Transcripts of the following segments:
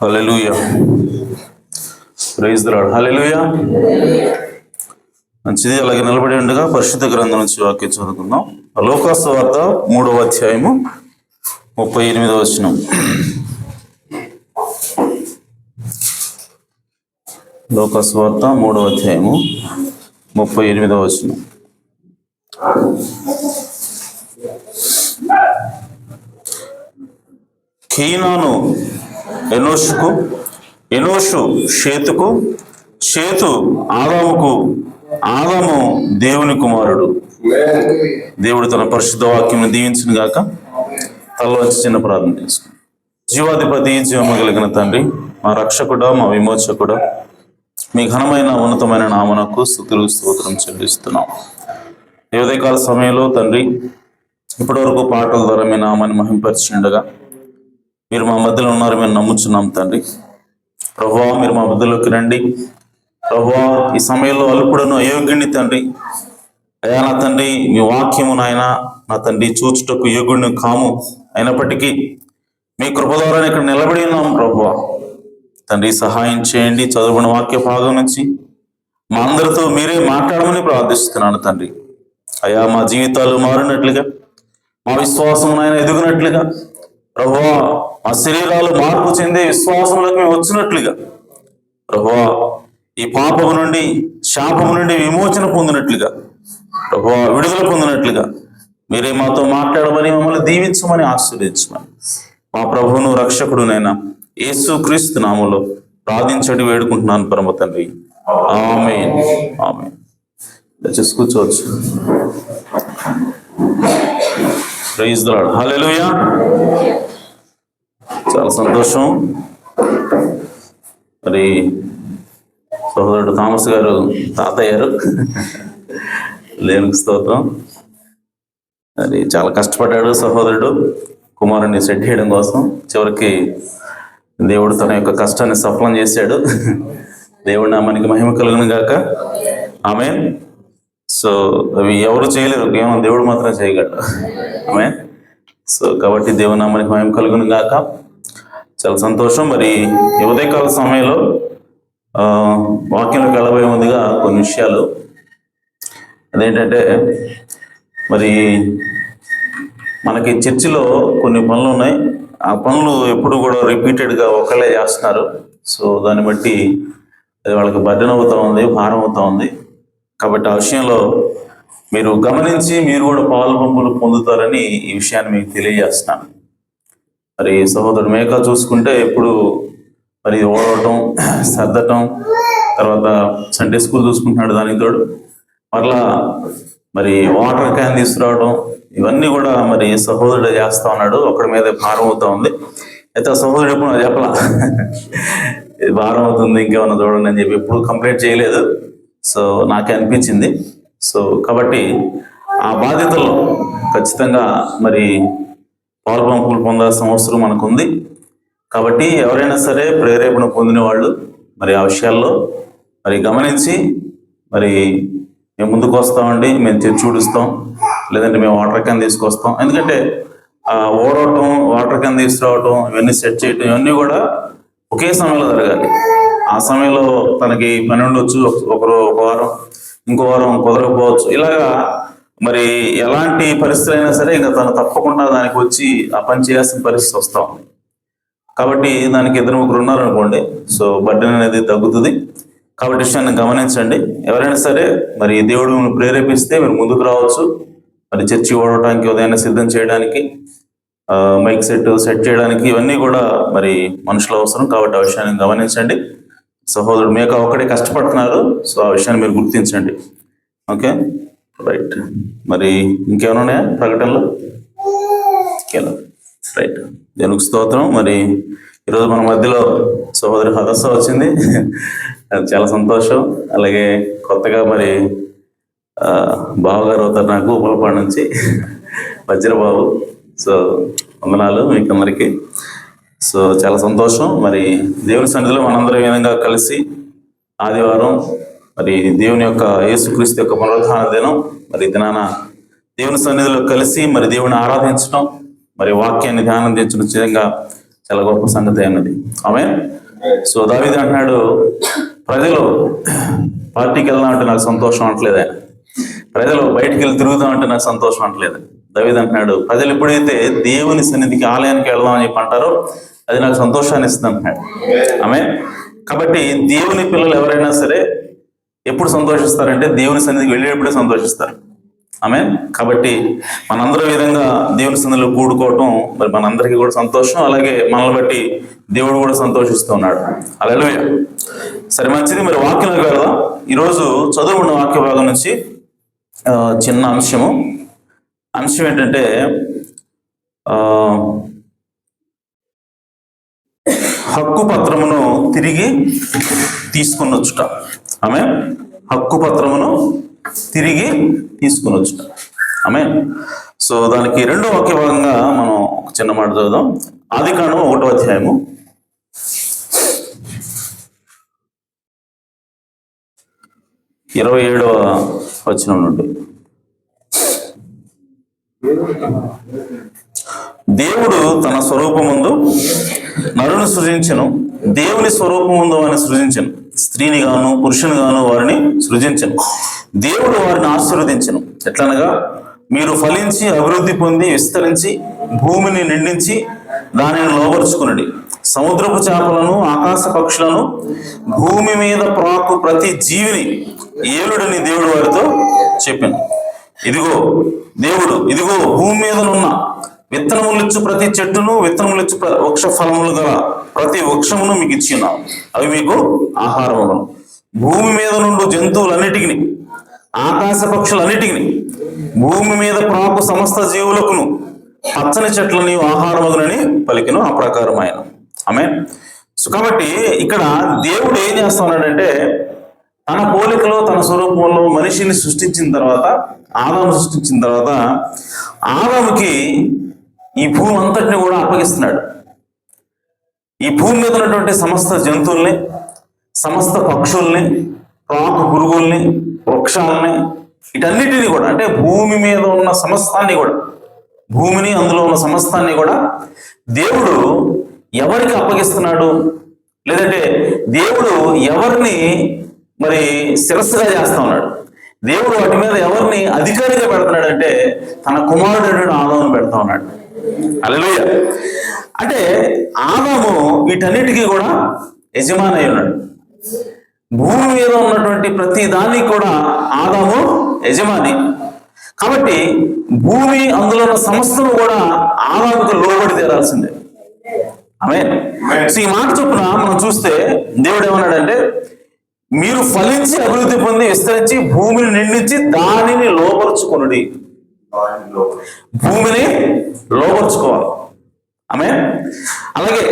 Hallelujah. Praise the Lord. Hallelujah. మంచిది. అలాగే నిలబడి ఉండగా పరిశుద్ధ గ్రంథం నుంచి వాక్యం చదువుకుందాం. లూకా సువార్త 3వ అధ్యాయము 38వ వచనం. లూకా సువార్త 3వ అధ్యాయము 38వ వచనం. కీనాను ఎనోషుకు, ఎనోషు షేతుకు, షేతు ఆదాముకు, ఆదాము దేవుని కుమారుడు. దేవుడు తన పరిశుద్ధ వాక్యం దీవించును గాక. తలవంచి చిన్న ప్రార్థన చేసుకుని. జీవాధిపతి, జీవము కలిగిన తండ్రి, మా రక్షకుడా, మా విమోచకుడా, మీ ఘనమైన ఉన్నతమైన నామనకు స్తుతులు స్తోత్రం చెల్లిస్తున్నాం. ఈ ఉదయకాల సమయంలో తండ్రి, ఇప్పటివరకు పాటల ద్వారా మీ నామాన్ని మహింపరిచిండగా మీరు మా మధ్యలో ఉన్నారు, మేము నమ్ముచున్నాం తండ్రి. ప్రభువా, మీరు మా మధ్యలోకి రండి. ప్రభువా, ఈ సమయంలో అల్పుడను అయోగ్యుని తండ్రి, అయా నా తండ్రి, మీ వాక్యము నాయన నా తండ్రి చూచుటకు యోగ్యుడిని కాము, అయినప్పటికీ మీ కృప ద్వారా ఇక్కడ నిలబడి ఉన్నాం. ప్రభువా తండ్రి, సహాయం చేయండి. చదువుకున్న వాక్య భాగం నుంచి మా అందరితో మీరే మాట్లాడమని ప్రార్థిస్తున్నాను తండ్రి. అయా మా జీవితాలు మారినట్లుగా, మా విశ్వాసం నాయన ఎదుగునట్లుగా, ప్రభువా మా శరీరాలు మార్పు చెందే విశ్వాసంలోకి మేము వచ్చినట్లుగా, ప్రభువా ఈ పాపము నుండి, శాపము నుండి విమోచన పొందినట్లుగా, ప్రభువా విడుదల పొందినట్లుగా మీరే మాతో మాట్లాడమని, మమ్మల్ని దీవించమని, ఆశీర్వదించమని మా ప్రభువును రక్షకుడునైనా యేసు క్రీస్తు నామములో ప్రార్థించడి వేడుకుంటున్నాను పరమ తండ్రి. ఆమేన్. ఆమేన్. దయచేసి కూర్చోవచ్చు. Praise the Lord. హల్లెలూయా. చాలా సంతోషం. మరి సహోదరుడు థామస్ గారు తాతయ్యారు. దేవునికి స్తోత్రం. మరి చాలా కష్టపడ్డాడు సహోదరుడు కుమారుని సెట్ చేయడం కోసం. చివరికి దేవుడు తన యొక్క కష్టాన్ని సఫలం చేశాడు. దేవుడు నామానికి మహిమ కలుగును గాక. ఆమేన్. సో అవి ఎవరు చేయలేరు, కేవలం దేవుడు మాత్రం చేయగలడు. ఆమేన్. సో కాబట్టి దేవుని నామానికి మహిమ కలుగును గాక. చాలా సంతోషం. మరి ఈ ఉదయకాల సమయంలో వాక్యంలోకి వెళ్ళబోయే ముందుగా కొన్ని విషయాలు. అదేంటంటే, మరి మనకి చర్చిలో కొన్ని పనులు ఉన్నాయి. ఆ పనులు ఎప్పుడు కూడా రిపీటెడ్గా ఒకళ్ళే చేస్తున్నారు. సో దాన్ని బట్టి అది వాళ్ళకి బర్డెన్ అవుతా ఉంది, భారం అవుతా ఉంది. కాబట్టి ఆ విషయంలో మీరు గమనించి మీరు కూడా పాలు పంపులు పొందుతారని ఈ విషయాన్ని మీకు తెలియజేస్తున్నాను. మరి సహోదరుడు మేకా చూసుకుంటే ఎప్పుడు మరి ఓడవటం, సర్దటం, తర్వాత సండే స్కూల్ చూసుకుంటున్నాడు, దానికి తోడు మరలా మరి వాటర్ క్యాన్ తీసుకురావడం, ఇవన్నీ కూడా మరి సహోదరుడు చేస్తా ఉన్నాడు. ఒకడి మీద భారం అవుతా ఉంది. అయితే ఆ సహోదరుడు ఎప్పుడు చెప్పలా ఇది భారం అవుతుంది, ఇంకేమన్నా చూడండి అని చెప్పి ఎప్పుడు కంప్లైంట్ చేయలేదు. సో నాకే అనిపించింది. సో కాబట్టి ఆ బాధ్యతలో ఖచ్చితంగా మరి పాలు పంపులు పొందాల్సిన అవసరం మనకు ఉంది. కాబట్టి ఎవరైనా సరే ప్రేరేపణ పొందిన వాళ్ళు మరి ఆ విషయాల్లో మరి గమనించి మరి మేము ముందుకు వస్తామండి, మేము తెచ్చి చూడిస్తాం, లేదంటే మేము వాటర్ క్యాన్ తీసుకొస్తాం. ఎందుకంటే ఓడవటం, వాటర్ క్యాన్ తీసుకురావటం, ఇవన్నీ సెట్ చేయటం, ఇవన్నీ కూడా ఒకే సమయంలో జరగాలి. ఆ సమయంలో తనకి పని ఉండొచ్చు, ఒక వారం, ఇంకో వారం కుదరకపోవచ్చు. ఇలాగా మరి ఎలాంటి పరిస్థితులు అయినా సరే ఇంకా తను తప్పకుండా దానికి వచ్చి ఆ పని చేయాల్సిన పరిస్థితి వస్తా ఉంది. కాబట్టి దానికి 2-3 ఉన్నారనుకోండి, సో బర్డెన్ అనేది తగ్గుతుంది. కాబట్టి విషయాన్ని గమనించండి. ఎవరైనా సరే మరి దేవుడు మిమ్మల్ని ప్రేరేపిస్తే మీరు ముందుకు రావచ్చు. మరి చర్చి ఓడటానికి, ఉదయాన్నే సిద్ధం చేయడానికి, మైక్ సెట్ చేయడానికి, ఇవన్నీ కూడా మరి మనుషులు అవసరం. కాబట్టి ఆ విషయాన్ని గమనించండి. సహోదరుడు మేక ఒక్కడే కష్టపడుతున్నారు, సో ఆ విషయాన్ని మీరు గుర్తించండి. Okay, right. మరి ఇంకేమైనా ఉన్నాయా ప్రకటనలు? రైట్, దేవునికి స్తోత్రం. మరి ఈరోజు మన మధ్యలో సహోదరి హదస్స వచ్చింది, అది చాలా సంతోషం. అలాగే కొత్తగా మరి బావగారు అవుతారు నాకు, ఉప్పలపాడు నుంచి వజ్రబాబు. సో వందనాలు మీకు అందరికీ. సో చాలా సంతోషం. మరి దేవుని సన్నిధిలో మనందరం ఈ విధంగా కలిసి ఆదివారం మరి దేవుని యొక్క యేసుక్రీస్తు యొక్క పునరుద్ధాన దినం, మరి దినాన దేవుని సన్నిధిలో కలిసి మరి దేవుని ఆరాధించడం, మరి వాక్యాన్ని ధ్యానించడం నిజంగా చాలా గొప్ప సంగతి అన్నది. ఆమేన్. సో దావీదు అంటున్నాడు, ప్రజలు పార్టీకి వెళ్దాం అంటే నాకు సంతోషం అంటలేదు ఆయన, ప్రజలు బయటికి వెళ్ళి తిరుగుదాం అంటే నాకు సంతోషం అంటలేదు. దావీదు అంటున్నాడు, ప్రజలు ఎప్పుడైతే దేవుని సన్నిధికి, ఆలయానికి వెళ్దాం అని చెప్పి అంటారో అది నాకు సంతోషాన్ని ఇస్తుంది అంటున్నాడు. ఆమేన్. కాబట్టి దేవుని పిల్లలు ఎవరైనా సరే ఎప్పుడు సంతోషిస్తారంటే దేవుని సన్నిధికి వెళ్ళేటప్పుడే సంతోషిస్తారు. ఆమేన్. కాబట్టి మనందరూ విధంగా దేవుని సన్నిధిలో కూడుకోవటం మరి మనందరికీ కూడా సంతోషం. అలాగే మనల్ని బట్టి దేవుడు కూడా సంతోషిస్తూ ఉన్నాడు. హల్లెలూయా. సరే, మంచిది. మరి వాక్యంలోకి వెళ్దాం. ఈరోజు చదువుకున్న వాక్య భాగం నుంచి చిన్న అంశం ఏంటంటే హక్కు పత్రమును తిరిగి తీసుకుని వచ్చుట. ఆమేన్. హక్కు పత్రమును తిరిగి తీసుకుని వచ్చుట. ఆమేన్. సో దానికి 2వ వాక్య భాగంగా మనం ఒక చిన్న మాట చదువుదాం. ఆదికాండము 1వ అధ్యాయము 27వ వచనం నుండి. దేవుడు తన స్వరూపమందు నరుని సృజించెను, దేవుని స్వరూపమందు వారిని సృజించెను, స్త్రీని గాను పురుషుని గాను వారిని సృజించెను. దేవుడు వారిని ఆశీర్వదించెను. ఎట్లనగా, మీరు ఫలించి అభివృద్ధి పొంది విస్తరించి భూమిని నిండించి దానిని లోబరుచుకునండి. సముద్రపు చేపలను, ఆకాశ పక్షులను, భూమి మీద ప్రాకు ప్రతి జీవిని ఏలుడని దేవుడు వారితో చెప్పాను. ఇదిగో భూమి మీదనున్న విత్తనములిచ్చు ప్రతి చెట్టును, విత్తనములిచ్చు వృక్ష ఫలములు గల ప్రతి వృక్షమును మీకు ఇచ్చినాను, అవి మీకు ఆహారములను. భూమి మీద నుండి జంతువులన్నిటికి, ఆకాశ పక్షులన్నిటికి, భూమి మీద ప్రాకు సమస్త జీవులకును పచ్చని చెట్లని ఆహారములనని పలికిను. ఆ ప్రకారం ఆయన. ఆమేన్. సో కాబట్టి ఇక్కడ దేవుడు ఏం చేస్తా ఉన్నాడంటే, తన పోలికలో తన స్వరూపంలో మనిషిని సృష్టించిన తర్వాత, ఆదాము సృష్టించిన తర్వాత, ఆదాముకి ఈ భూమి అంతటిని కూడా అప్పగిస్తున్నాడు. ఈ భూమి మీద ఉన్నటువంటి సమస్త జంతువుల్ని, సమస్త పక్షుల్ని, ప్రాకు పురుగుల్ని, వృక్షాలని, వీటన్నిటిని కూడా, అంటే భూమి మీద ఉన్న సమస్తాన్ని కూడా, భూమిని అందులో ఉన్న సమస్తాన్ని కూడా దేవుడు ఎవరికి అప్పగిస్తున్నాడు, లేదంటే దేవుడు ఎవరిని మరి శిరస్సుగా చేస్తా ఉన్నాడు, దేవుడు వాటి మీద ఎవరిని అధికారిగా పెడుతున్నాడు అంటే తన కుమారుడు ఆదామును పెడతా ఉన్నాడు. హల్లెలూయా. అంటే ఆదాము వీటన్నిటికీ కూడా యజమాని అయి ఉన్నాడు. భూమి మీద ఉన్నటువంటి ప్రతి దానికి కూడా ఆదాము యజమాని. కాబట్టి భూమి అందులో ఉన్న సమస్తను కూడా ఆదాముకు లోబడి తీరాల్సిందే. ఆమేన్. సో ఈ మాట చొప్పున మనం చూస్తే దేవుడు ఏమన్నాడంటే, మీరు ఫలించి అభివృద్ధి పొంది విస్తరించి భూమిని నిండించి దానిని లోపరుచుకొనుడి. భూమిని లోపరుచుకోవాలి. ఆమేన్. అలాగే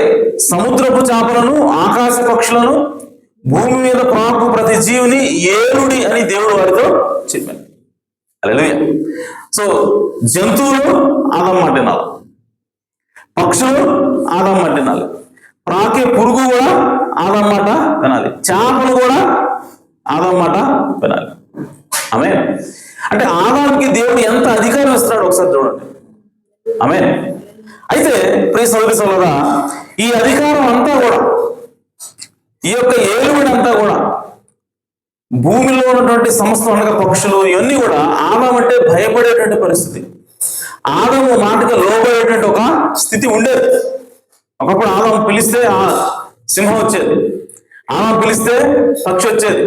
సముద్రపు చేపలను, ఆకాశ పక్షులను, భూమి మీద ప్రాకు ప్రతి జీవిని ఏలుడి అని దేవుడు వారితో చెప్పాడు. హల్లెలూయా. సో జంతువులు ఆదాం మాట వినాలి, పక్షులు ఆదాం మాట వినాలి, ప్రాకే పురుగు కూడా ఆదాం మాట వినాలి, చేపలు కూడా ఆదాం మాట వినాలి. ఆమె అంటే ఆదాముకి దేవుడు ఎంత అధికారం ఇస్తున్నాడు ఒకసారి చూడండి. ఆమె అయితే ప్రియ సోదరి సోదరులారా, ఈ అధికారం అంతా కూడా, ఈ యొక్క ఏలుబడి అంతా కూడా, భూమిలో ఉన్నటువంటి సమస్త అనగా పక్షులు ఇవన్నీ కూడా ఆదాము అంటే భయపడేటువంటి పరిస్థితి, ఆదాము మాటగా లోబడేటువంటి ఒక స్థితి ఉండేది. ఒకప్పుడు ఆదాము పిలిస్తే సింహం వచ్చేది, ఆదాము పిలిస్తే పక్షి వచ్చేది,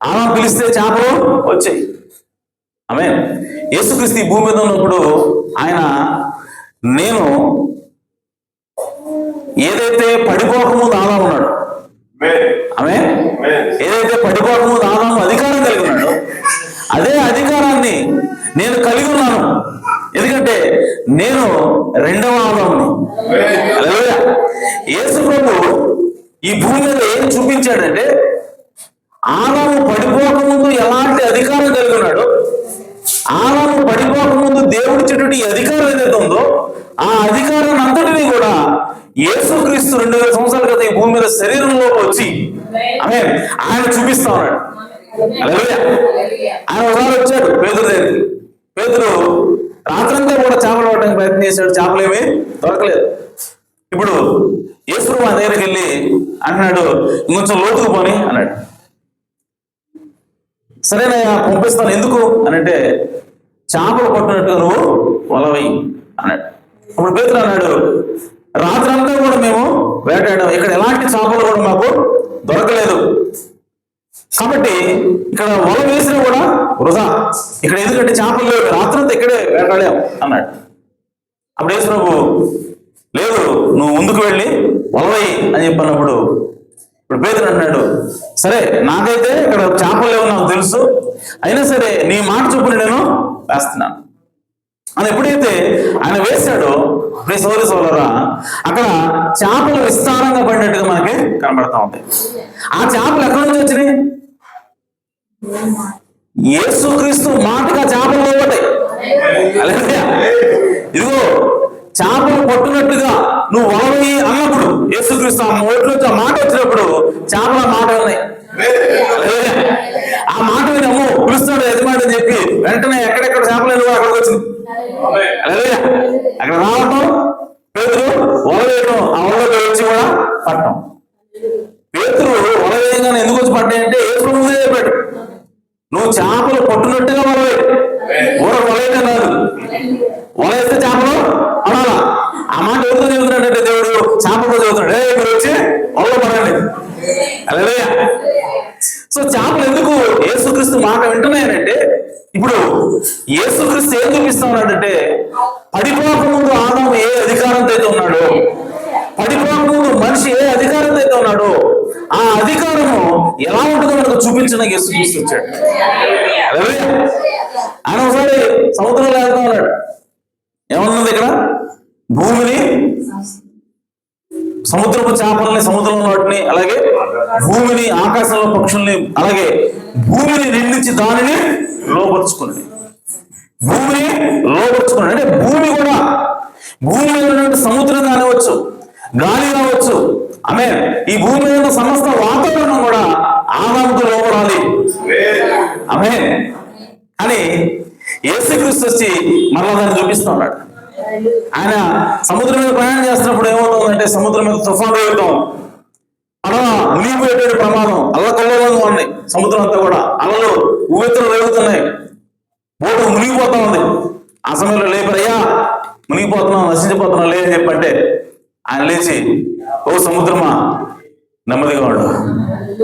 ఆదాము పిలిస్తే చేపలు వచ్చాయి. ఆమె యేసుక్రీస్తు ఈ భూమి మీద ఉన్నప్పుడు ఆయన నేను ఏదైతే పడిపోకముందు ఆదాము ఉన్నాడు, ఆమె ఏదైతే పడిపోకముందు ఆదాము అధికారం కలిగి ఉన్నాడో అదే అధికారాన్ని నేను కలిగి ఉన్నాను. ఎందుకంటే నేను రెండవ ఆదాముని. హల్లెలూయా. యేసు ప్రభు ఈ భూమి మీద ఏం చూపించాడంటే ఆదాము పడిపోకముందు ఎలాంటి అధికారం కలిగి ఉన్నాడో, ఆదాము పడిపోకముందు దేవుడిచ్చేటువంటి అధికారం ఏదైతే ఉందో ఆ అధికారాన్ని అంతటినీ కూడా యేసుక్రీస్తు 2000 సంవత్సరాల క్రితం ఈ భూమి మీద శరీరంలో వచ్చి ఆయన చూపిస్తా ఉన్నాడు. ఆయన ఒకసారి వచ్చాడు పేతురు దగ్గరికి. పేతురు రాత్రంతా కూడా చేపలు పట్టడానికి ప్రయత్నం చేశాడు, చేపలు ఏమీ దొరకలేదు. ఇప్పుడు యేసు మా దగ్గరికి వెళ్ళి అంటున్నాడు, ఇంకొంచెం లోతుకు పోని అన్నాడు. సరేనయ్యా పంపిస్తాను, ఎందుకు అని అంటే చేపలు పట్టినట్టుగా నువ్వు వలవై అన్నాడు. అప్పుడు పేతురు అన్నాడు, రాత్రంతా కూడా మేము వేటాడాం, ఇక్కడ ఎలాంటి చేపలు కూడా మాకు దొరకలేదు, కాబట్టి ఇక్కడ వల వేసినా కూడా వృధా, ఇక్కడ ఎందుకంటే చేపలు లేవు, రాత్రంతా ఇక్కడే వేటాడాం అన్నాడు. అప్పుడు యేసు ప్రభు లేదు, నువ్వు ముందుకు వెళ్ళి వలవై అని చెప్పినప్పుడు ఇప్పుడు పేతురు అన్నాడు, సరే నాకైతే ఇక్కడ చేపలు లేవు నాకు తెలుసు, అయినా సరే నీ మాట చొప్పున నేను వేస్తున్నాను అని ఎప్పుడైతే ఆయన వేశాడో ప్రియ సోదరి సోదరులారా, అక్కడ చేపలు విస్తారంగా పడినట్టుగా మనకి కనబడతా ఉంటాయి. ఆ చేపలు ఎక్కడి నుంచి వచ్చినాయి? యేసుక్రీస్తు మాటగా చేపలు పోతాయి. ఇదిగో చేపలు పట్టునట్టుగా నువ్వు వలవి అన్నప్పుడు యేసుక్రీస్తు ఆ నోట్లోంచి ఆ మాట వచ్చినప్పుడు చేపల మాట ఉన్నాయి. ఆ మాట మీద అమ్మో పిలుస్తాడు యజమాని అని చెప్పి వెంటనే ఎక్కడెక్కడ చేపలు అక్కడికి వచ్చింది. అక్కడ రావటం, పేతురు వల వేయటం, ఆ వలలో వచ్చి కూడా పట్టడం. పేతురు వల వేయంగానే ఎందుకు వచ్చి పడ్డాయంటే యేసు ముందే చెప్పాడు, నువ్వు చేపలు పట్టునట్టుగా వలవే, వలవేయటం కాదు, వల వేస్తే చేపలు అనాలా. ఆ మాట ఎవరితో చెబుతున్నాడంటే దేవుడు చేపలతో చెబుతున్నాడు, మీరు వచ్చి వలలో పడండి. హల్లెలూయా. సో చేపలు ఎందుకు యేసుక్రీస్తు మాట వింటున్నాయనంటే, ఇప్పుడు యేసుక్రీస్తు ఏం చూపిస్తా ఉన్నాడంటే పడిపోకముందు ఆదాము ఏ అధికారంతో అయితే ఉన్నాడో, పడిపోకముందు మనిషి ఏ అధికారంతో అయితే ఉన్నాడో ఆ అధికారము ఎలా ఉంటుందో మనకు చూపించడానికి యేసుక్రీస్తు వచ్చాడు. ఆయన ఒకసారి సముద్రంలో వెళ్తా ఉన్నాడు, ఏమన్నది ఇక్కడ భూమిని, సముద్రపు చేపల్ని, సముద్రంలో వాటిని, అలాగే భూమిని, ఆకాశంలో పక్షుల్ని, అలాగే భూమిని నిండించి దానిని లోపరుచుకుని, భూమిని లోపరుచుకున్నాడు. అంటే భూమి కూడా, భూమిలో ఉన్నటువంటి సముద్రం కానివచ్చు, గాలి కావచ్చు, ఆమె ఈ భూమి మీద ఉన్న సమస్త వాతావరణం కూడా ఆదాముకు లోపడాలి ఆమె అని యేసుక్రీస్తు వచ్చి మరలా దాన్ని చూపిస్తూ ఉన్నాడు. ఆయన సముద్రం మీద ప్రయాణం చేస్తున్నప్పుడు ఏమవుతుందంటే సముద్రం మీద తుఫాను వేయటం, అలా మునిగిపోయేటువంటి ప్రమాదం, అల్లకల్లోలంగా ఉన్నాయి, సముద్రం అంతా కూడా అలలు ఉవ్వెత్తులు రేగుతున్నాయి, బోటు మునిగిపోతా ఉంది. ఆ సమయంలో లేపరయ్యా మునిగిపోతున్నాం, నశించిపోతున్నాం లేదని చెప్పంటే ఆయన లేచి, ఓ సముద్రమా నెమ్మదిగా ఉండు,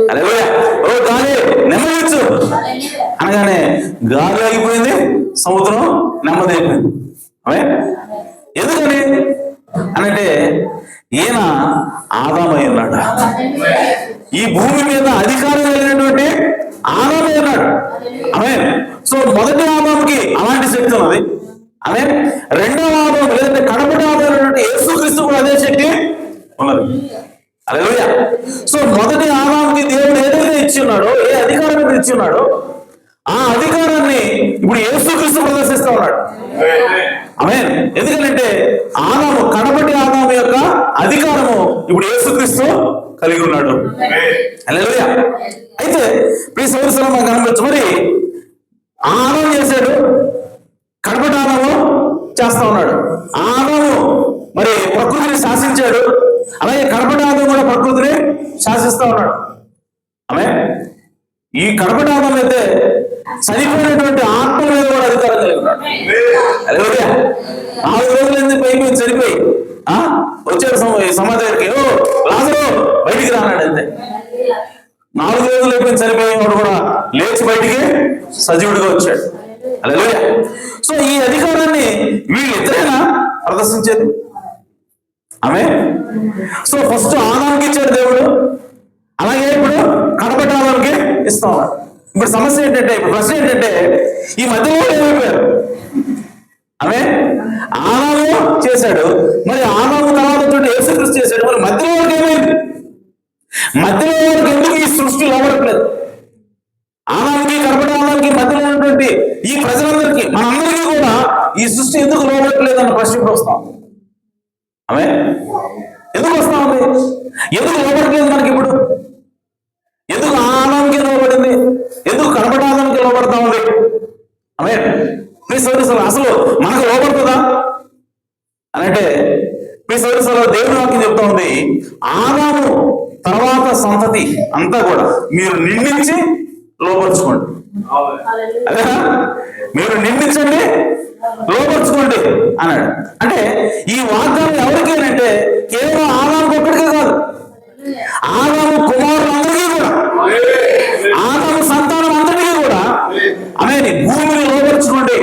హల్లెలూయా, ఓ గాలి నెమ్మదించు అనగానే గాలి ఆగిపోయింది, సముద్రం నెమ్మది అయిపోయింది. ఎందుకని అనంటే ఈయన ఆదామై ఉన్నాడు, ఈ భూమి మీద అధికారం కలిగినటువంటి ఆదామై ఉన్నాడు. సో మొదటి ఆదాముకి అలాంటి శక్తి ఉన్నది, రెండవ ఆదాము లేదంటే కడపటి ఆదామైనటువంటి యేసుక్రీస్తు కూడా అదే శక్తి ఉన్నది. హల్లెలూయా. సో మొదటి ఆదాముకి దేవుడు ఏదైతే ఇచ్చి ఉన్నాడో, ఏ అధికారాన్ని ఇచ్చి ఉన్నాడో ఆ అధికారాన్ని ఇప్పుడు యేసుక్రీస్తు ప్రదర్శిస్తా ఉన్నాడు. ఎందుకంటే ఆదాము, కడపటి ఆదాము యొక్క అధికారము ఇప్పుడు యేసుక్రీస్తు కలిగి ఉన్నాడు. హల్లెలూయా. అయితే ప్రియ సోదరులారా మనం గమనించవచ్చు, మరి ఆదాము చేశాడు, కడపటి ఆదాము చేస్తా ఉన్నాడు. ఆదాము మరి ప్రకృతిని శాసించాడు, అలాగే కడపటి ఆదాము కూడా ప్రకృతిని శాసిస్తా ఉన్నాడు. ఆమె ఈ కడపటి ఆదాము అయితే చనిపోయినటువంటి ఆత్మ మీద కూడా అధికారం కలిగి ఉన్నాడు. 4 రోజులు ఎందుకు అయిపోయింది చనిపోయి వచ్చాడు సమాజానికి, లాజరు బయటికి రానాడు అంతే. 4 రోజులు అయిపోయింది చనిపోయి వాడు కూడా లేచి బయటికి సజీవుడిగా వచ్చాడు. హల్లెలూయా. సో ఈ అధికారాన్ని వీళ్ళిద్దరైనా ప్రదర్శించేది. ఆమె సో ఫస్ట్ ఆదాముకి ఇచ్చాడు దేవుడు, అలాగే ఇప్పుడు కడపటి ఆదాముకి ఇస్తా ఉన్నాడు. ఇప్పుడు సమస్య ఏంటంటే, ఇప్పుడు ప్రశ్న ఏంటంటే, ఈ మధ్యలో ఏమైపోయారు? ఆమె ఆదాము చేశాడు, మరి ఆదాము తర్వాత యేసుక్రీస్తు చేశాడు, మరి మధ్యలో వరకు ఏమైంది? మధ్యలో వరకు ఎందుకు ఈ సృష్టి లోపడట్లేదు? ఆదాముకి కడపటి ఆదాముకి మధ్యలో ఉన్నటువంటి ఈ ప్రజలందరికీ, మనందరికీ కూడా ఈ సృష్టి ఎందుకు లోపడట్లేదు అన్న ప్రశ్న ఇప్పుడు వస్తాం. ఆమె ఎందుకు వస్తా ఉంది? ఎందుకు లోపడట్లేదు మనకి ఇప్పుడు? ఎందుకు ఆదాముకి లోపడింది? ఎందుకు కడపటి ఆదాముకి లోపడతా ఉంది? ఆమె అసలు మనకు లోపడుతుందా అని అంటే, దేవుని వాక్యం చెప్తా ఉంది, ఆదాము తర్వాత సంతతి అంతా కూడా మీరు నిందించి లోపరుచుకోండి. అదే మీరు నిందించండి, లోపరుచుకోండి అన్నాడు. అంటే ఈ వాగ్దానం ఎవరికి అంటే కేవలం ఆదాముకి ఒక్కడికే కాదు, ఆదాము కుమారులందరికీ కూడా, ఆదాము సంతానం అందరికీ కూడా. ఆమె భూమిని లోపరుచుకోండి,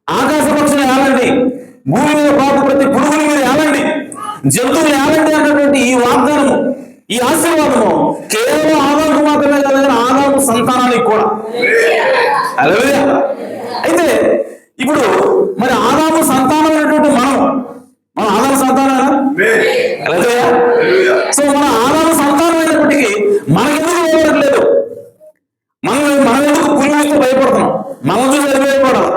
ఆకాశ పక్షులు ఏలండి, భూమి మీద పాపు ప్రతి పురుగుల మీద ఏలండి, జంతువులు ఏలండి అన్నటువంటి ఈ వాగ్దానము, ఈ ఆశీర్వాదము కేవలం ఆదాముకు మాత్రమే కాదు, ఆదాము సంతానానికి కూడా. హల్లెలూయా. అయితే ఇప్పుడు మరి ఆదాము సంతానమైనటువంటి మనం ఆదాము సంతానమేనా? హల్లెలూయా. సో మన ఆదాము సంతానం అయినప్పటికీ మనకెందుకు భయపడట్లేదు? మనం ఎందుకు పులికి భయపడుతున్నాం? మనం చూసి ఎందుకు భయపడాలి?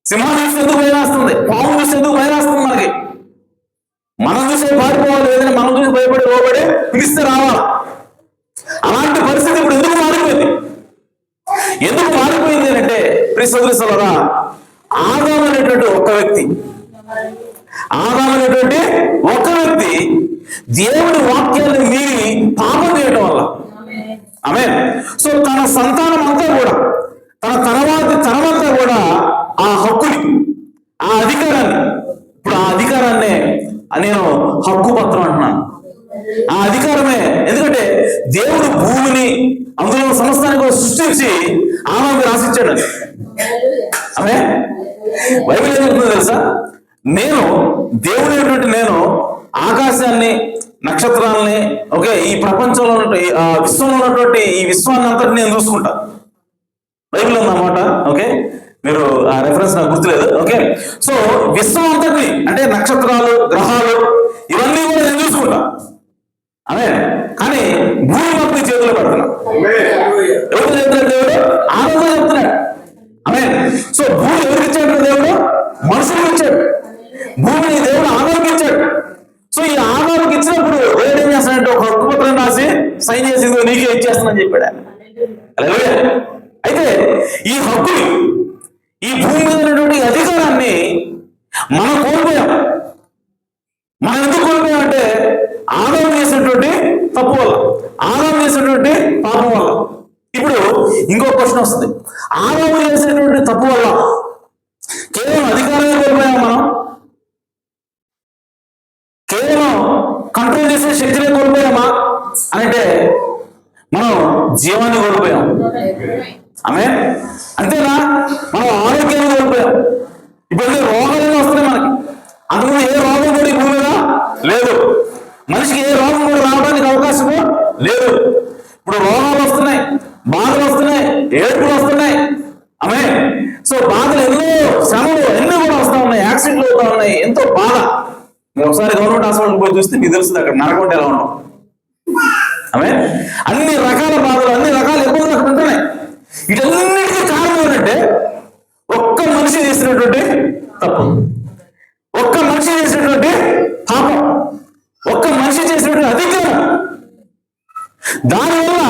సింహం చూసి ఎందుకు భయవేస్తుంది? పాము చూసి ఎందుకు భయవేస్తుంది? మనం చూసి పారిపోవాలి, లేదని మనం చూసి భయపడి లోబడి పిలిస్తే రావాలి. అలాంటి పరిస్థితి ఇప్పుడు ఎందుకు మారిపోయింది? ఎందుకు మారిపోయింది అంటే ప్రిసోదరులారా, ఆదాము అనేటువంటి ఒక్క వ్యక్తి దేవుడి వాక్యాన్ని మీరి పాపం చేయడం వల్ల, ఆమేన్. సో తన సంతానం అంతా కూడా, తన తరమంతా కూడా ఆ హక్కుని, ఆ అధికారాన్ని, ఇప్పుడు ఆ అధికారాన్నే నేను హక్కు పత్రం అంటున్నాను. ఆ అధికారమే, ఎందుకంటే దేవుడు భూమిని అందులో సమస్తాన్ని కూడా సృష్టించి ఆమెకు రాసిచ్చాడు. ఆమె బైబిల్ ఏం చెప్తుందో తెలుసా? నేను ఆకాశాన్ని, నక్షత్రాలని, ఓకే, ఈ ప్రపంచంలో విశ్వంలో ఉన్నటువంటి ఈ విశ్వాన్ని అంతటి నేను చూసుకుంటా. బైబిల్ ఉందన్నమాట. ఓకే, మీరు ఆ రెఫరెన్స్ నాకు గుర్తులేదు. ఓకే, సో విశ్వం అంతటి అంటే నక్షత్రాలు, గ్రహాలు ఇవన్నీ కూడా నేను చూసుకుంటా. అదే కానీ భూమి మొత్తం చేతిలో పెడుతున్నా. ఎవరు చెప్తున్నాడు? దేవుడు ఆనందంగా చెప్తున్నాడు. అదే సో భూమి ఎవరికి ఇచ్చాడు? దేవుడు మనుషులకు ఇచ్చాడు. భూమిని దేవుడు ఆదాముకి ఇచ్చాడు. సో ఈ ఆదాముకి ఇచ్చినప్పుడు దేవుడు ఏం చేస్తాడంటే ఒక హక్కు పత్రం రాసి సైన్ చేసి నీకే ఇచ్చేస్తానని చెప్పాడు. అలాగే అయితే ఈ హక్కుని, ఈ భూమి మీద ఉన్నటువంటి అధికారాన్ని మనం కోల్పోయాం. మనం ఎందుకు కోల్పోయామంటే ఆదాము చేసినటువంటి తప్పు వల్ల, ఆదాము చేసినటువంటి పాపం వల్ల. ఇప్పుడు ఇంకో క్వశ్చన్ వస్తుంది, ఆదాము చేసినటువంటి తప్పు వల్ల కేవలం అధికారాన్ని కోల్పోయాం, మనం కేవలం కంట్రోల్ చేసే శక్తిని కోల్పోయామా అని అంటే మనం జీవాన్ని కోల్పోయాం. ఆమేన్. అంతేనా? మనం ఆరోగ్యాన్ని కోల్పోయాం. ఇప్పుడు రోగాలు వస్తున్నాయి మనకి. అంతకుముందు ఏ రోగం కూడా ఈ భూమి మీద లేదు. మనిషికి ఏ రోగం కూడా రావడానికి అవకాశము లేదు. ఇప్పుడు రోగాలు వస్తున్నాయి, బాధలు వస్తున్నాయి, ఏడుపులు వస్తున్నాయి. ఆమేన్. సో బాధలు ఎన్నో, శ్రమలు ఎన్నో కూడా వస్తూ ఉన్నాయి, యాక్సిడెంట్లు అవుతా ఉన్నాయి, ఎంతో బాధ. మీరు ఒకసారి గవర్నమెంట్ హాస్పిటల్కి పోయి చూస్తే మీకు తెలుస్తుంది అక్కడ నరకంటే ఎలా ఉన్నాం. ఆమేన్. అన్ని రకాల బాధలు, అన్ని రకాల ఇబ్బందులు అక్కడ ఉంటున్నాయి. వీటన్నిటికీ కారణం ఏంటంటే ఒక్క మనిషి చేసినటువంటి తప్పు, ఒక్క మనిషి చేసినటువంటి పాపం, ఒక్క మనిషి చేసినటువంటి అధికారం. దానివల్ల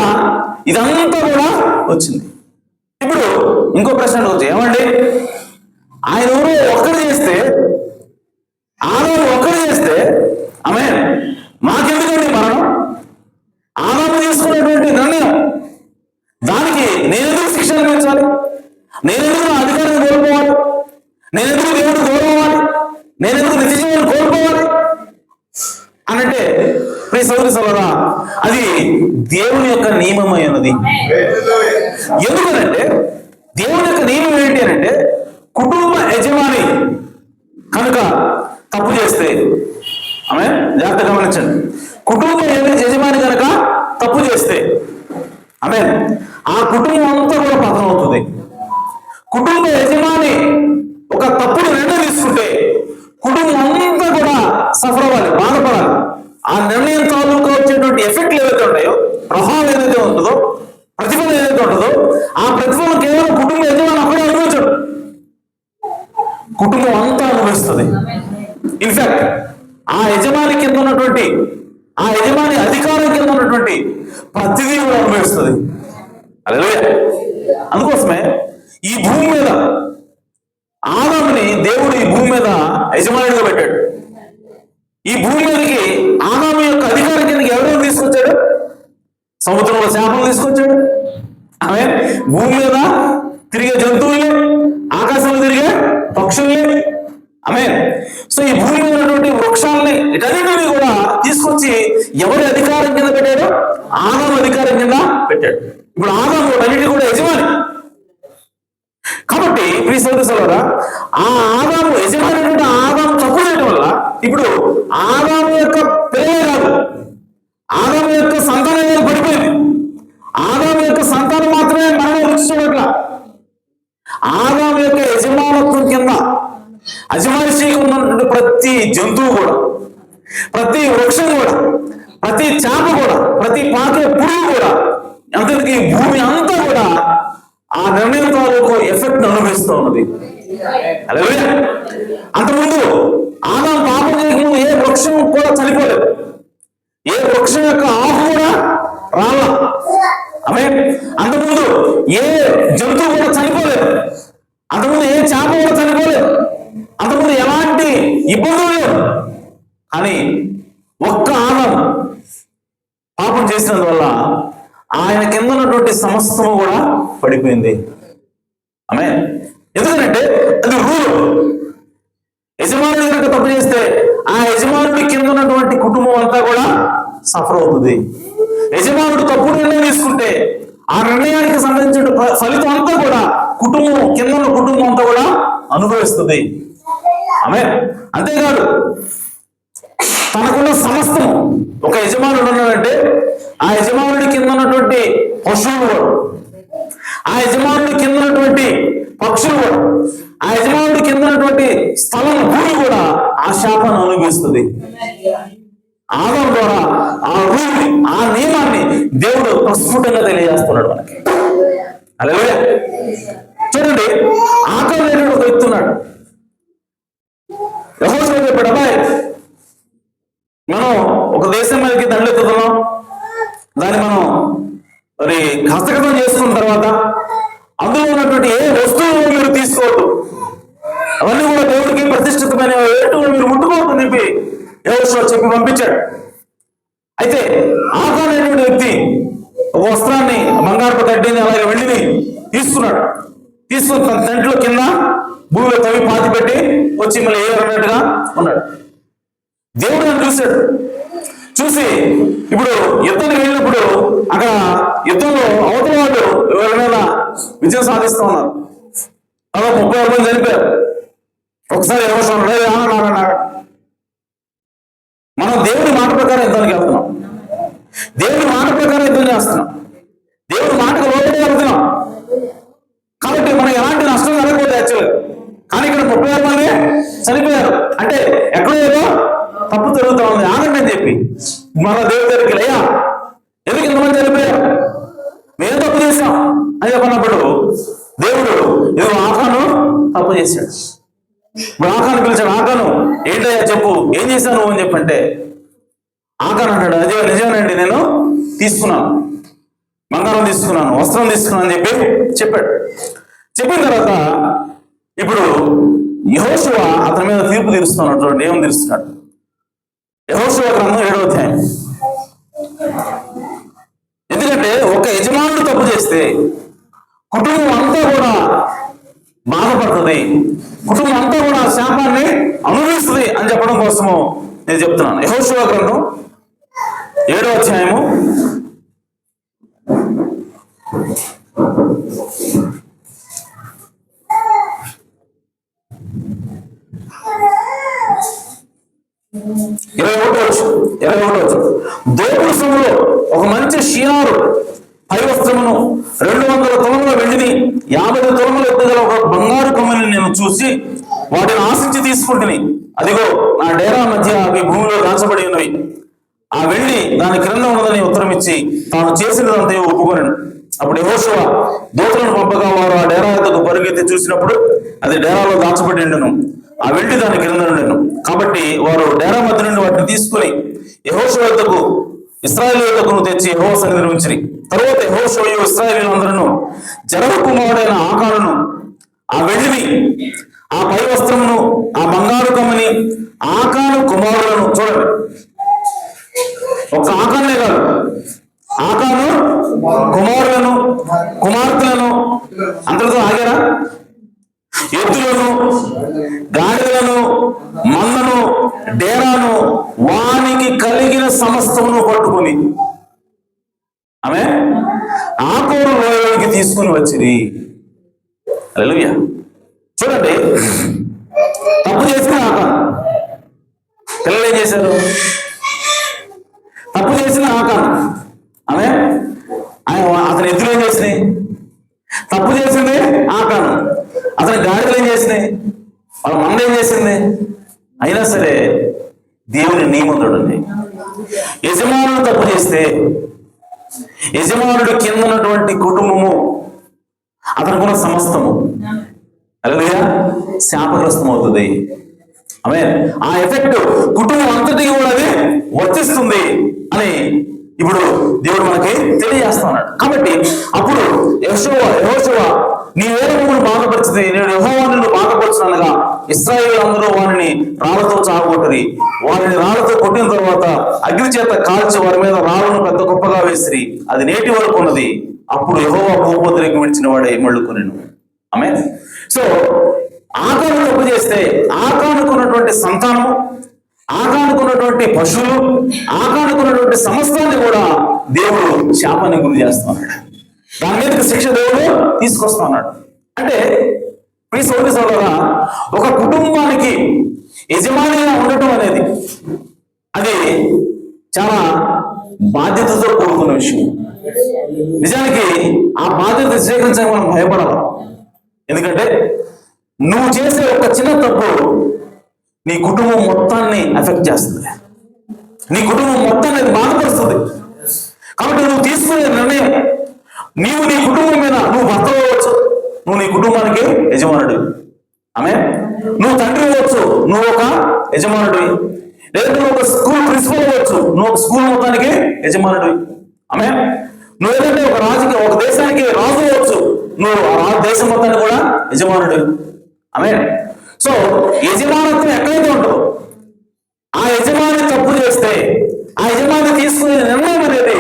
ఇదంతా కూడా వచ్చింది. ఇప్పుడు ఇంకో ప్రశ్న అడగచ్చు, ఏమండి ఆయన ఎవరు ఒక్కడు చేస్తే, ఆదాము ఒక్కడు చేస్తే ఆమె మాకెందుకండి మరణం? ఆదాము తీసుకున్నటువంటి నిర్ణయం, దానికి నేనెందుకు శిక్ష అనుభవించాలి? నేనెందుకు నా అధికారాన్ని కోల్పోవాలి? నేనెందుకు దేవుడు కోల్పోవాలి? నేనెందుకు నిత్యజీవాన్ని కోల్పోవాలి అనంటే ప్రియ సోదరి సోదరా, అది దేవుని యొక్క నియమమై ఉన్నది. ఎందుకనంటే దేవుని యొక్క నియమం ఏంటి అనంటే, కుటుంబ యజమాని కనుక తప్పు చేస్తే, ఆమె జాగ్రత్త గమనించండి, కుటుంబ యజమాని కనుక తప్పు చేస్తే ఆమె ఆ కుటుంబం అంతా కూడా పతనం అవుతుంది. కుటుంబ యజమాని ఒక తప్పుడు నిర్ణయం తీసుకుంటే కుటుంబం అంతా కూడా సఫర్ అవ్వాలి, బాధపడాలి. ఆ నిర్ణయం తాలూకా వచ్చేటువంటి ఎఫెక్ట్లు ఏవైతే ఉంటాయో, ప్రభావం ఏదైతే ఉంటుందో, ప్రతిఫలం ఏదైతే ఉంటుందో, ఆ ప్రతిఫలం కేవలం కుటుంబ యజమాని అక్కడే అనుభవించడు, కుటుంబం అంతా అనుభవిస్తుంది. ఇన్ఫాక్ట్ ఆ యజమాని కింద ఉన్నటువంటి, ఆ యజమాని అధికారం కింద ఉన్నటువంటి ప్రతిదీ కూడా అనుభవిస్తుంది. హల్లెలూయా. అందుకోసమే ఈ భూమి మీద ఆదాముని దేవుడు ఈ భూమి మీద యజమానిగా పెట్టాడు. ఈ భూమి మీదకి ఆదాము యొక్క అధికారం కిందకి ఎవరెవరు తీసుకొచ్చాడు? సముద్రంలో చేపలు తీసుకొచ్చాడు, ఆమె భూమి మీద తిరిగే జంతువులే, ఆకాశంలో తిరిగే పక్షుల్ని, ఆమె సో ఈ భూమి మీద ఉన్నటువంటి వృక్షాలని, ఇటన్నిటిని కూడా తీసుకొచ్చి ఎవరి అధికారం కింద పెట్టాడు? ఆదాము అధికారం కింద పెట్టాడు. ఇప్పుడు ఆదాము అన్నిటి కూడా యజమాని. కాబట్టి ప్రియ సోదరి సోదరులారా, ఆ ఆదాము యజమాని ఆదాము తప్పు చేయడం వల్ల ఇప్పుడు ఆదాము యొక్క పిల్లలే కాదు, ఆదాము యొక్క సంతానం పడిపోయింది. ఆదాము యొక్క సంతానం మాత్రమే మరణం రుచి చూడట్ల, ఆదాము యొక్క యజమానత్వం కింద అజమాయిషీగా ఉన్నటువంటి ప్రతి జంతువు కూడా, ప్రతి వృక్షం కూడా, ప్రతి చేప కూడా, ప్రతి పాకే పురుగు కూడా, అంతటికి భూమి అంతా కూడా ఆ నిర్ణయం తాలూకు ఎఫెక్ట్ అనుభవిస్తూ ఉన్నది. హల్లెలూయా. అంతకుముందు ఆదాము పాపం చేయకముందు ఏ వృక్షం కూడా చనిపోలేదు, ఏ వృక్షం యొక్క ఆకు కూడా రాల. ఆమె అంతకుముందు ఏ జంతువు కూడా చనిపోలేదు, అంతకుముందు ఏ చేప కూడా చనిపోలేదు, అంతకుముందు ఎలాంటి ఇబ్బందులు లేవు. కానీ ఒక్క ఆదాము పాపం చేసినందువల్ల ఆయన కింద ఉన్నటువంటి సమస్తము కూడా పడిపోయింది. ఆమె ఎందుకంటే అది రూల్. యజమానుడు కనుక తప్పు చేస్తే ఆ యజమానుడి కింద ఉన్నటువంటి కుటుంబం అంతా కూడా సఫర్ అవుతుంది. యజమానుడు తప్పుడు నిర్ణయం తీసుకుంటే ఆ నిర్ణయానికి సంబంధించిన ఫలితం అంతా కూడా కుటుంబం కింద ఉన్న కుటుంబం అంతా కూడా అనుభవిస్తుంది. ఆమె అంతేకాదు, తనకున్న సమస్తం ఒక యజమానుడు ఉన్నాడంటే ఆ యజమానుడి కింద ఉన్నటువంటి పశువులు కూడా, ఆ యజమానుడి కింద ఉన్నటువంటి పక్షులు కూడా, ఆ యజమానుడి కింద ఉన్నటువంటి స్థలం భూమి కూడా ఆ శాపాన్ని అనుభవిస్తుంది. ఆదాము ద్వారా ఆ రూల్ని, ఆ నియమాన్ని దేవుడు ప్రస్ఫుటంగా తెలియజేస్తున్నాడు మనకి. హల్లెలూయా. చూడండి, ఆకారం ఒక వ్యక్తి ఉన్నాడు. యెహోషువ చెప్పాడు, అబ్బాయి మనం ఒక దేశం మీదకి దండెత్తుతున్నాం, దాన్ని మనం మరి హస్తగతం చేసుకున్న తర్వాత అందులో ఉన్నటువంటి ఏ వస్తువులు మీరు తీసుకోవద్దు, అవన్నీ కూడా దేవుడికి ప్రతిష్ఠితమైన ఏటుగా మీరు ముట్టుకోవద్దని చెప్పి యెహోషువ చెప్పి పంపించాడు. అయితే ఆకాన్ అనేటువంటి వ్యక్తి ఒక వస్త్రాన్ని, బంగారపు గడ్డిని, అలాగే వెండిని తీసుకున్నాడు. తీసుకుని తన టెంట్లో కింద భూమిలో తవ్వి పాతి పెట్టి వచ్చి మళ్ళీ ఏమన్నట్టుగా ఉన్నాడు. దేవుడు అని చూశాడు. చూసి ఇప్పుడు యుద్ధానికి వెళ్ళినప్పుడు అక్కడ యుద్ధంలో అవతల వాళ్ళు ఎవరి మీద విజయం సాధిస్తూ ఉన్నారు. అలా 36 మంది చనిపోయారు. ఒకసారి ఎవరు మనం దేవుడి మాట ప్రకారం యుద్ధానికి వెళ్తున్నాం, దేవుడి మాట ప్రకారం యుద్ధం చేస్తున్నాం, దేవుడి మాటకు లోపలికి వెళ్తున్నాం. కాబట్టి మనకి ఎలాంటి నష్టం జరగకపోతే యాక్చువల్గా. కానీ ఇక్కడ 36 మంది చనిపోయారు అంటే ఎక్కడో ఏదో తప్పు జరుగుతూ ఉంది, ఆగండి అని చెప్పి మన దేవుడి దగ్గరికి లేయా, ఎందుకు ఇంతమంది చనిపోయారు, మేము తప్పు చేశాం అని చెప్పినప్పుడు దేవుడు ఏదో ఆకాను తప్పు చేశాడు. ఇప్పుడు ఆకాను పిలిచాడు, ఆకాను ఏంటయ్యా చెప్పు, ఏం చేశాను అని చెప్పంటే ఆకాను అంటాడు, అదే నిజమేనండి, నేను తీసుకున్నాను, బంగారం తీసుకున్నాను, వస్త్రం తీసుకున్నాను అని చెప్పి చెప్పాడు. చెప్పిన తర్వాత ఇప్పుడు యెహోషువ అతని మీద తీర్పు తీరుస్తున్నాడు. చూడండి ఏమని తీరుస్తున్నాడు. యెహోషువ గ్రంథం 7వ అధ్యాయం. ఎందుకంటే ఒక యజమానుడు తప్పు చేస్తే కుటుంబం అంతా కూడా బాధపడుతుంది, కుటుంబం అంతా కూడా శాపాన్ని అనుభవిస్తుంది అని చెప్పడం కోసము నేను చెప్తున్నాను. యెహోషువ గ్రంథం 7వ అధ్యాయము 21వ దోపుడు సొమ్ములో ఒక మంచి షియారు పై వస్త్రమును 200 తులముల వెండిని 50 తులముల ఎత్తుగల ఒక బంగారు కొమ్మని నేను చూసి వాటిని ఆశించి తీసుకుంటుని, అదిగో నా డేరా మధ్య అవి భూమిలో దాచబడి ఉన్నవి. ఆ వెండి దాని క్రింద ఉన్నదని ఉత్తరం ఇచ్చి తాను చేసినదంతా ఒప్పుకొనెను. అప్పుడు యెహోషువ దూతలను పంపగా వారు ఆ డేరా యొద్దకు పరుగెత్తి చూసినప్పుడు అది డేరాలో దాచబడి ఉండెను. ఆ వెండి దాని క్రింద ఉండెను. కాబట్టి వారు డేరా మధ్య నుండి వాటిని తీసుకుని యెహోషువ యొద్దకు ఇశ్రాయేలు యొద్దకు తెచ్చి యెహోవా సన్నిధిని ఉంచిరి. తరువాత యెహోషువయు ఇశ్రాయేలీయులందరూ జరహు కుమారుడైన ఆకానును, ఆ వెండిని, ఆ పై వస్త్రమును, ఆ బంగారు కొమ్మని, ఆకాను కుమారులను, చూడండి ఒక ఆకానే కాదు, ఆకాను కుమారులను, కుమార్తెలను, అందరితో ఆగారా, ఎద్దులను, గాడిదలను, మందను, డేరాను, వానికి కలిగిన సమస్తమును పట్టుకుని ఆమె ఆకోరు లోయలోకి తీసుకుని వచ్చింది. హల్లెలూయా. చూడండి, తప్పు చేసిన ఆకాను పిల్లలు ఏం చేశారు? తప్పు చేసిన ఆకాను ఆమె అతని ఎద్దులు ఏం చేసినాయి? తప్పు చేసింది ఆకాను. అతని గాడిదలు ఏం చేసినాయి? వాళ్ళ మంద ఏం చేసింది? అయినా సరే దేవుని నియమం చూడండి. యజమానుడు తప్పు చేస్తే యజమానుడు కింద ఉన్నటువంటి కుటుంబము, అతనుకున్న సమస్తము హల్లెలూయా శాపగ్రస్తం అవుతుంది. ఆమేన్. ఆ ఎఫెక్ట్ కుటుంబం అంతటికి కూడా అది వర్తిస్తుంది అని ఇప్పుడు దేవుడు మనకి తెలియజేస్తా ఉన్నాడు. కాబట్టి అప్పుడు యెహోషువ నీవేళ మమ్మల్ని బాధపరిచింది, నేను యెహోవా నిన్ను బాధపరుచునగా ఇశ్రాయేలు అందరూ వారిని రాళ్లతో చావగొట్టరి. వారిని రాళ్లతో కొట్టిన తర్వాత అగ్ని చేత కాల్చి వారి మీద రాళ్లను పెద్ద గొప్పగా వేసిరి. అది నేటి వరకు ఉన్నది. అప్పుడు యెహోవా కోపోద్రేకం విడిచిన వాడే మళ్ళుకొనెను. ఆమేన్. సో ఆకాను తప్పు చేస్తే ఆకానుకున్నటువంటి సంతానము, ఆకానుకున్నటువంటి పశువులు, ఆకానుకున్నటువంటి సమస్తాన్ని కూడా దేవుడు శాపానికి గురి చేస్తున్నాడు. దాని మీదకి శిక్ష దేవుడు తీసుకొస్తున్నాడు. అంటే ప్రియ సోదరి సోదరులారా, ఒక కుటుంబానికి యజమానిగా ఉండటం అనేది అది చాలా బాధ్యతతో కూడుకున్న విషయం. నిజానికి ఆ బాధ్యత స్వీకరించడానికి మనం భయపడాలి. ఎందుకంటే నువ్వు చేసే ఒక చిన్న తప్పు నీ కుటుంబం మొత్తాన్ని ఎఫెక్ట్ చేస్తుంది, నీ కుటుంబం మొత్తాన్ని అది బాధపరుస్తుంది. కాబట్టి నువ్వు తీసుకునే నిర్ణయం, నీవు నీ కుటుంబం మీద, నువ్వు భర్త అవ్వచ్చు, నువ్వు నీ కుటుంబానికి యజమానుడివి. ఆమేన్. నువ్వు తండ్రి అవ్వచ్చు, నువ్వు ఒక యజమానుడివి. లేదా నువ్వు ఒక స్కూల్ ప్రిన్సిపల్ అవ్వచ్చు, నువ్వు ఒక స్కూల్ మొత్తానికి యజమానుడివి. ఆమేన్. నువ్వు ఏదంటే ఒక దేశానికి రాజు అవ్వచ్చు, నువ్వు ఆ దేశం మొత్తాన్ని కూడా యజమానుడివి. ఆమేన్. సో యజమానత్వం ఎక్కడైతే ఉంటుందో, ఆ యజమాని తప్పు చేస్తే ఆ యజమాని తీసుకునే నిర్ణయం అనేది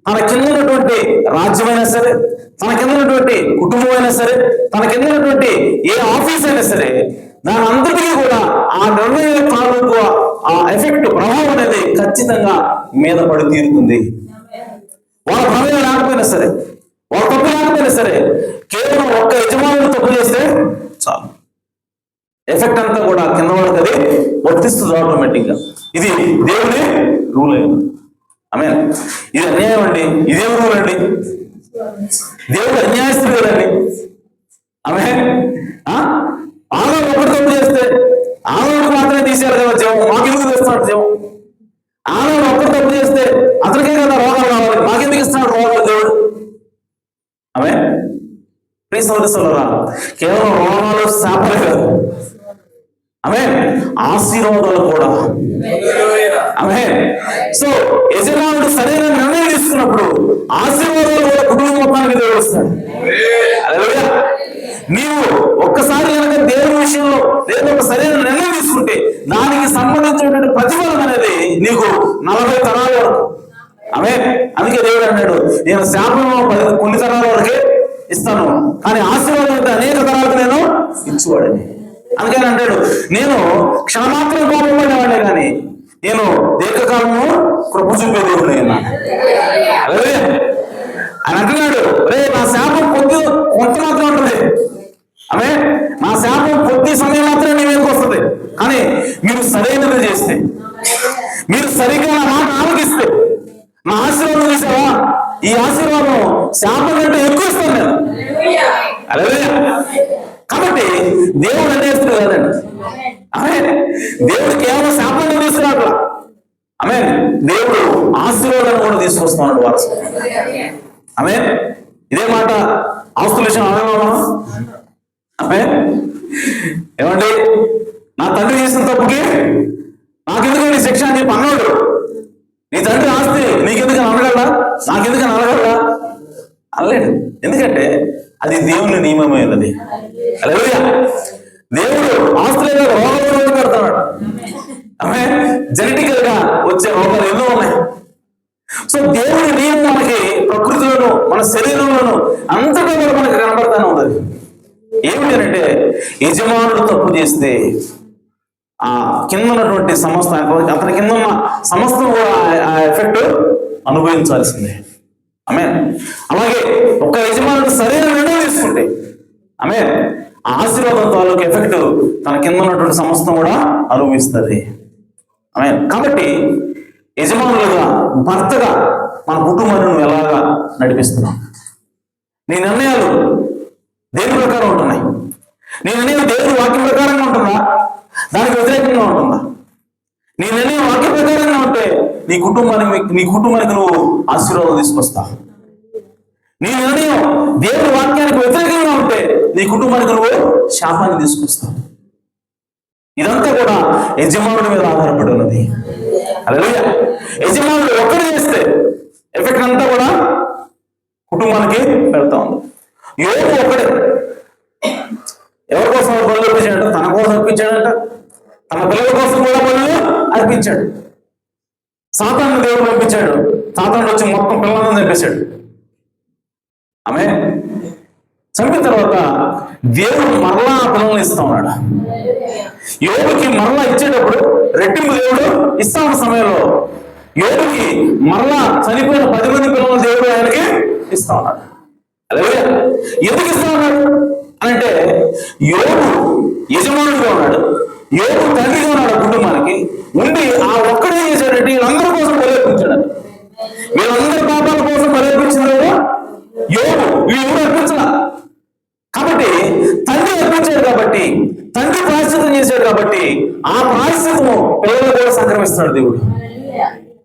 తన కింద ఉన్నటువంటి రాజ్యమైనా సరే, తన కింద ఉన్నటువంటి కుటుంబం అయినా సరే, తన కింద ఉన్నటువంటి ఏ ఆఫీస్ అయినా సరే, దాని అంతటికీ కూడా ఆ నిర్ణయం తాలూకు ఆ ఎఫెక్ట్, ప్రభావం అనేది ఖచ్చితంగా మీద పడి తీరుతుంది. వాళ్ళ ప్రమేయం లేకపోయినా సరే, వాళ్ళ తప్పు లేకపోయినా సరే, కేవలం ఒక్క యజమానులు తప్పు చేస్తే చాలు, ఎఫెక్ట్ అంతా కూడా కింద వాళ్ళకి అది వర్తిస్తుంది ఆటోమేటిక్ గా. ఇది దేవుని రూల్ అయింది. ఆమేన్. ఇది అన్యాయం అండి. ఇదేం రూల్ అండి? దేవుడు అన్యాయస్తుడు కదండి. ఆమేన్. ఆదాము ఒకటి తప్పు చేస్తే ఆదాముడికి మాత్రమే తీసేయాలి కదా జీవం, మాకెందుకు తెస్తున్నాడు జీవం? ఆదాము ఒకటి తప్పు చేస్తే అతనికే కదా రోగాలు కావాలి, మాకెందుకు ఇస్తున్నాడు రోగాలు దేవుడు? ఆమేన్. ప్రియ సోదరులారా, కేవలం రోగాలు శాపలే కాదు, ఆమేన్, ఆశీర్వాదాలు కూడా. ఆమేన్. సో యజమానుడు సరైన నిర్ణయం తీసుకున్నప్పుడు ఆశీర్వాదాలు కూడా కుటుంబం మొత్తానికి దేవుడు వస్తాడు. హల్లెలూయా. నీవు ఒక్కసారి కనుక దేవుని విషయంలో లేదా ఒక సరైన నిర్ణయం తీసుకుంటే దానికి సంబంధించినటువంటి ప్రతిఫలం అనేది నీకు 40 తరాల వరకు. ఆమె అందుకే దేవుడు అన్నాడు, నేను శాపం కొన్ని తరాల వరకే ఇస్తాను, కానీ ఆశీర్వాదం అయితే అనేక తరాలకు నేను ఇచ్చువాడని. అందుకని అంటాడు, నేను క్షణమాత్రం కోపపడేవాడే కానీ నేను దీర్ఘకాలము కృప చూపే దేవుడు అలాగే ఆయన అంటున్నాడు, రే నా శాపం కొంత మాత్రం ఉంటుంది, ఆమె నా శాపం కొద్ది సమయం మాత్రమే నీ మీదకి వస్తుంది, కానీ మీరు సరైనది చేస్తే, మీరు సరిగ్గా నా మాట ఆలోకిస్తే, నా ఆశీర్వాదం చేసావా, ఈ ఆశీర్వాదం శాపం కంటే ఎక్కువ ఇస్తాను నేను. అలాగే కాబట్టి దేవుడు అనేస్తుంది కాదండి, ఆమె దేవుడు కేవలం శాపాన్ని తీసుకురాట్లా, ఆమె దేవుడు ఆశీర్వాదాన్ని కూడా తీసుకొస్తున్నాడు వారసు. ఆమె ఇదే మాట ఆస్తుల విషయం మనం ఆమె ఏమండి, నా తండ్రి చేసిన తప్పుకి నాకెందుకు శిక్ష అని చెప్పి అన్నాడు. నీ తండ్రి ఆస్తి నీకెందుకని అనగలరా, నాకెందుకని అనగలరా అనలేడు. ఎందుకంటే అది దేవుని నియమమైనది. అలాగే దేవుడు ఆస్తులుగా రోగాలు పెడతాడు. ఆమె జెనెటికల్ గా వచ్చే రోగాలు ఎన్నో ఉన్నాయి. సో దేవుని నియమం మనకి ప్రకృతిలోను మన శరీరంలోను అంతటా కూడా మనకి కనబడతానే ఉన్నది. ఏమిటి అంటే యజమానుడు తప్పు చేస్తే ఆ కింద ఉన్నటువంటి సమస్త అతని కింద ఉన్న సమస్తం కూడా ఆ ఎఫెక్ట్ అనుభవించాల్సిందే. ఆమె అలాగే ఒక యజమానుడు సరైన నిర్ణయం తీసుకుంటే ఆమె ఆశీర్వాదం తాలూకు ఎఫెక్ట్ తన కింద ఉన్నటువంటి సమస్తం కూడా అనుభవిస్తుంది. ఆమె కాబట్టి యజమానులుగా భర్తగా మన కుటుంబాన్ని నువ్వు ఎలాగా నడిపిస్తున్నావు? నీ నిర్ణయాలు దేవుని ప్రకారం ఉంటున్నాయి, నీ నిర్ణయం దేవుని వాక్యం ప్రకారంగా ఉంటుందా, దానికి వ్యతిరేకంగా ఉంటుందా? నీ నిర్ణయం వాక్య ప్రకారంగా ఉంటే నీ కుటుంబానికి నువ్వు ఆశీర్వాదం తీసుకొస్తావు. నీ నిర్ణయం దేవుని వాక్యానికి వ్యతిరేకంగా ఉంటే నీ కుటుంబానికి నువ్వు శాపాన్ని తీసుకొస్తావు. ఇదంతా కూడా యజమానుడి మీద ఆధారపడి ఉన్నది. హల్లెలూయా. యజమానుడు ఒక్కడే చేస్తే ఎఫెక్ట్ అంతా కూడా కుటుంబానికి వెళ్తా ఉంది. యోబు ఒక్కడే ఎవరి కోసం బదులు అర్పించాడంట? తన కోసం అర్పించాడంట, తన పిల్లల కోసం కూడా బదులు అర్పించాడు. సాతాను దేవుడు పంపించాడు, సాతాను వచ్చి మొత్తం పిల్లలను చంపేశాడు. ఆమె చంపిన తర్వాత దేవుడు మరలా ఆ పిల్లల్ని ఇస్తా ఉన్నాడు. యోబుకి మరలా ఇచ్చేటప్పుడు రెట్టింపు దేవుడు ఇస్తా ఉన్న సమయంలో యోబుకి మరలా చనిపోయిన 10 మంది పిల్లలను దేవుడు ఆయనకి ఇస్తా ఉన్నాడు. అలాగే ఎందుకు ఇస్తా ఉన్నాడు అంటే యోబు యజమానుడిగా ఉన్నాడు, యోబు తండ్రిగా ఉన్నాడు కుటుంబానికి ఉండి ఆ ఒక్కడే చేశాడంటే వీళ్ళందరి కోసం బలర్పించాడు. వీళ్ళందరి పాపాల కోసం బలర్పించింది యోబు, వీళ్ళు అర్పించాల. కాబట్టి తండ్రి అర్పించాడు కాబట్టి, తండ్రి ప్రాయశ్చిత్తం చేశాడు కాబట్టి ఆ ప్రాయశ్చిత్తము పిల్లలు కూడా సంక్రమిస్తున్నాడు దేవుడు.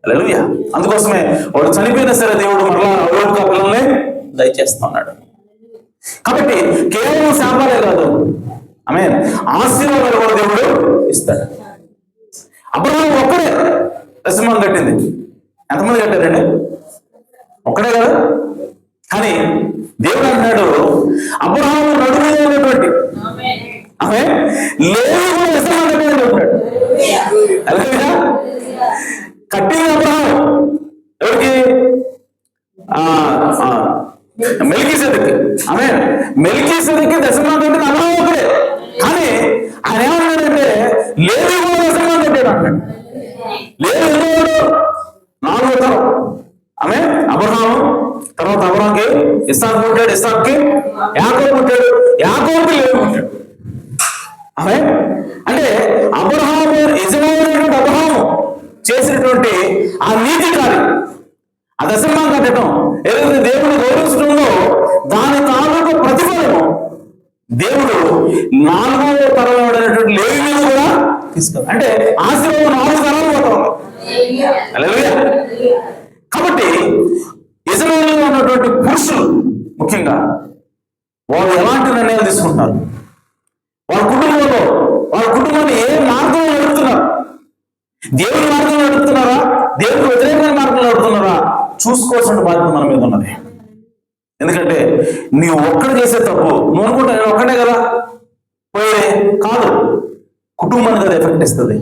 హల్లెలూయా. అందుకోసమే వాడు చనిపోయినా సరే దేవుడు మరలా యోబుకు ఆ పిల్లల్ని దయచేస్తా ఉన్నాడు. కాబట్టి కేవలం శాపాలే కాదు, ఆమేన్, ఆశీర్వాదాలు కూడా దేవుడు ఇస్తాడు. అబ్రహాము ఒక్కడే దశమానం కట్టింది. ఎంతమంది కట్టారండి? ఒక్కడే కదా. కానీ దేవుడు అంటున్నాడు, అబ్రహాము నడుము ఉన్నటువంటి ఆమె లేవి కూడా దశమానం కట్టిందని చెప్తున్నాడు. అలాగే కట్టింది అబ్రహాము ఎవరికి? మెల్కీసెదెకు. ఆమె మెల్కీసెదెకు దశమానం కట్టింది అబ్రహాము ఒకడే. కానీ ఆయన ఏమన్నాడంటే లేవి కూడా దశమానం కట్టాడు అంటాడు. లేవి ఎన్నోడు? 4వ తరం. ఆమె అబ్రహాము తర్వాత అబ్రహాంకి ఇస్సాకు పుట్టాడు, ఇస్సాకుకి యాకోబు పుట్టాడు, యాకోబుకి లేవి పుట్టాడు. ఆమె అంటే అబ్రహాము యజమానుడైనటువంటి అబ్రహాము చేసినటువంటి ఆ నీతి కార్యం, ఆ దశమానం కట్టడం, ఏదైతే దేవుని గౌరవించడంలో దాని తాలూకు ప్రతిఫలము దేవుడు 4వ తరం లేవి మీద కూడా తీసుకెళ్ళి, అంటే ఆశీర్వాదం 4 తరాలు పోతాం. హల్లెలూయా. కాబట్టి యజమానులుగా ఉన్నటువంటి పురుషులు ముఖ్యంగా వాళ్ళు ఎలాంటి నిర్ణయాలు తీసుకుంటున్నారు, వాళ్ళ కుటుంబంలో వాళ్ళ కుటుంబాన్ని ఏ మార్గంలో నడుపుతున్నారు, దేవుని మార్గంలో నడుపుతున్నారా, దేవుడికి వ్యతిరేకమైన మార్గంలో నడుపుతున్నారా చూసుకోవాల్సిన బాధ్యత మన మీద ఉన్నది. ఎందుకంటే నీవు ఒక్కడ చేసే తప్పు నువ్వు అనుకుంటా నేను ఒక్కడే కదా పోయే కాదు, కుటుంబానికి అది ఎఫెక్ట్ ఇస్తుంది.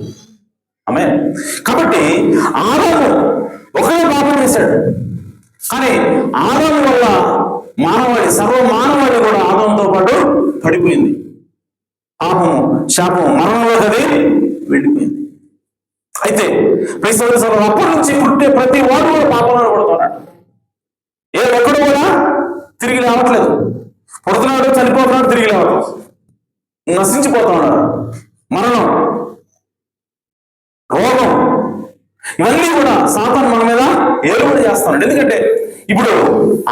ఆమె కాబట్టి ఆదాము ఒకడే పాపం చేశాడు, కానీ ఆదాము వల్ల మానవాళి సర్వ మానవాళి కూడా ఆదాముతో పాటు పడిపోయింది. పాపము శాపం మరణంలోకి అది వెళ్ళిపోయింది. అయితే ప్రైస్తవ అప్పటి నుంచి పుట్టే ప్రతి వాడు కూడా పాపంలో పడుతున్నాడు. ఏ ఒక్కడు కూడా తిరిగి రావట్లేదు. పుడుతున్నాడు, చనిపోతున్నాడు, తిరిగి రావట్లేదు, నశించిపోతా ఉన్నాడు. మరణం, రోగం, ఇవన్నీ కూడా సాతాను మన మీద ఏలుబడి చేస్తున్నాడు. ఎందుకంటే ఇప్పుడు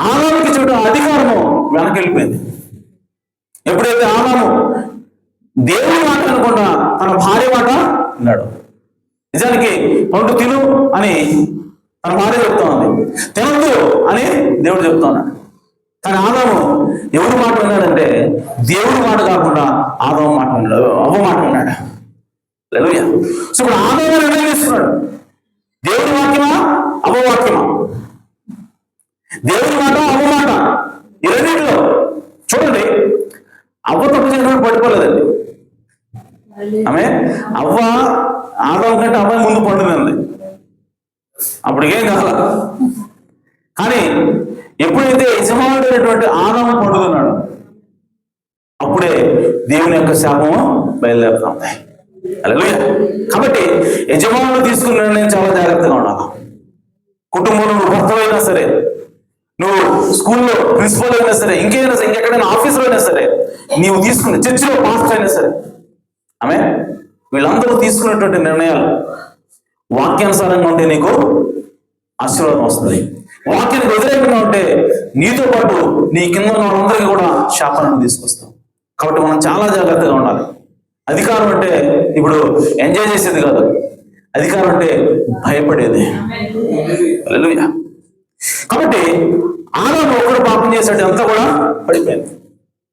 ఆదాముకి చూడ అధికారము వెనకెళ్ళిపోయింది. ఎప్పుడైతే ఆదాము దేవుని మాట అనుకుండా తన భార్య మాట విన్నాడు. నిజానికి పండు తిను అని తన భార్య చెప్తా ఉంది, తినద్దు అని దేవుడు చెప్తా ఉన్నాడు. కానీ ఆదాము ఎవరి మాట విన్నాడంటే దేవుడి మాట కాకుండా ఆదాము మాట విన్నాడు, అవ్వ మాట విన్నాడు. హల్లెలూయా. సో ఇప్పుడు ఆదాము నిర్ణయం తీసుకున్నాడు, దేవుడి వాక్యమా అవ్వ వాక్యమా, దేవుడి మాట అవ్వ మాట, ఈ రెండింటిలో చూడండి అవ్వ తప్పు చేసినప్పుడు పడిపోలేదండి. ఆమె అవ్వ ఆదాము కంటే అవ్వ ముందు పండుదండి, అప్పటికేం కాల. కానీ ఎప్పుడైతే యజమానుడైనటువంటి ఆదాము పండుతున్నాడు అప్పుడే దేవుని యొక్క శాపము బయలుదేరుతా ఉంది. హల్లెలూయా. కాబట్టి యజమానులు తీసుకున్న నిర్ణయం చాలా జాగ్రత్తగా ఉండాలి. కుటుంబంలో నువ్వు భర్తవైనా సరే, నువ్వు స్కూల్లో ప్రిన్సిపల్ అయినా సరే, ఇంకేమైనా సరే, ఇంకెక్కడైనా ఆఫీసులో అయినా సరే, నీవు తీసుకున్న చర్చిలో పాస్టర్ అయినా సరే, ఆమె వీళ్ళందరూ తీసుకున్నటువంటి నిర్ణయాలు వాక్యానుసారంగా ఉంటే నీకు ఆశీర్వాదం వస్తుంది. వాక్యానికి వ్యతిరేకంగా ఉంటే నీతో పాటు నీ కింద ఉన్న వాళ్ళందరికీ కూడా శాపాలను తీసుకొస్తాం. కాబట్టి మనం చాలా జాగ్రత్తగా ఉండాలి. అధికారం అంటే ఇప్పుడు ఎంజాయ్ చేసేది కాదు, అధికారం అంటే భయపడేది. హల్లెలూయా. కాబట్టి ఆదాము ఒకడు పాపం చేశాడు, అంతా కూడా పడిపోయింది.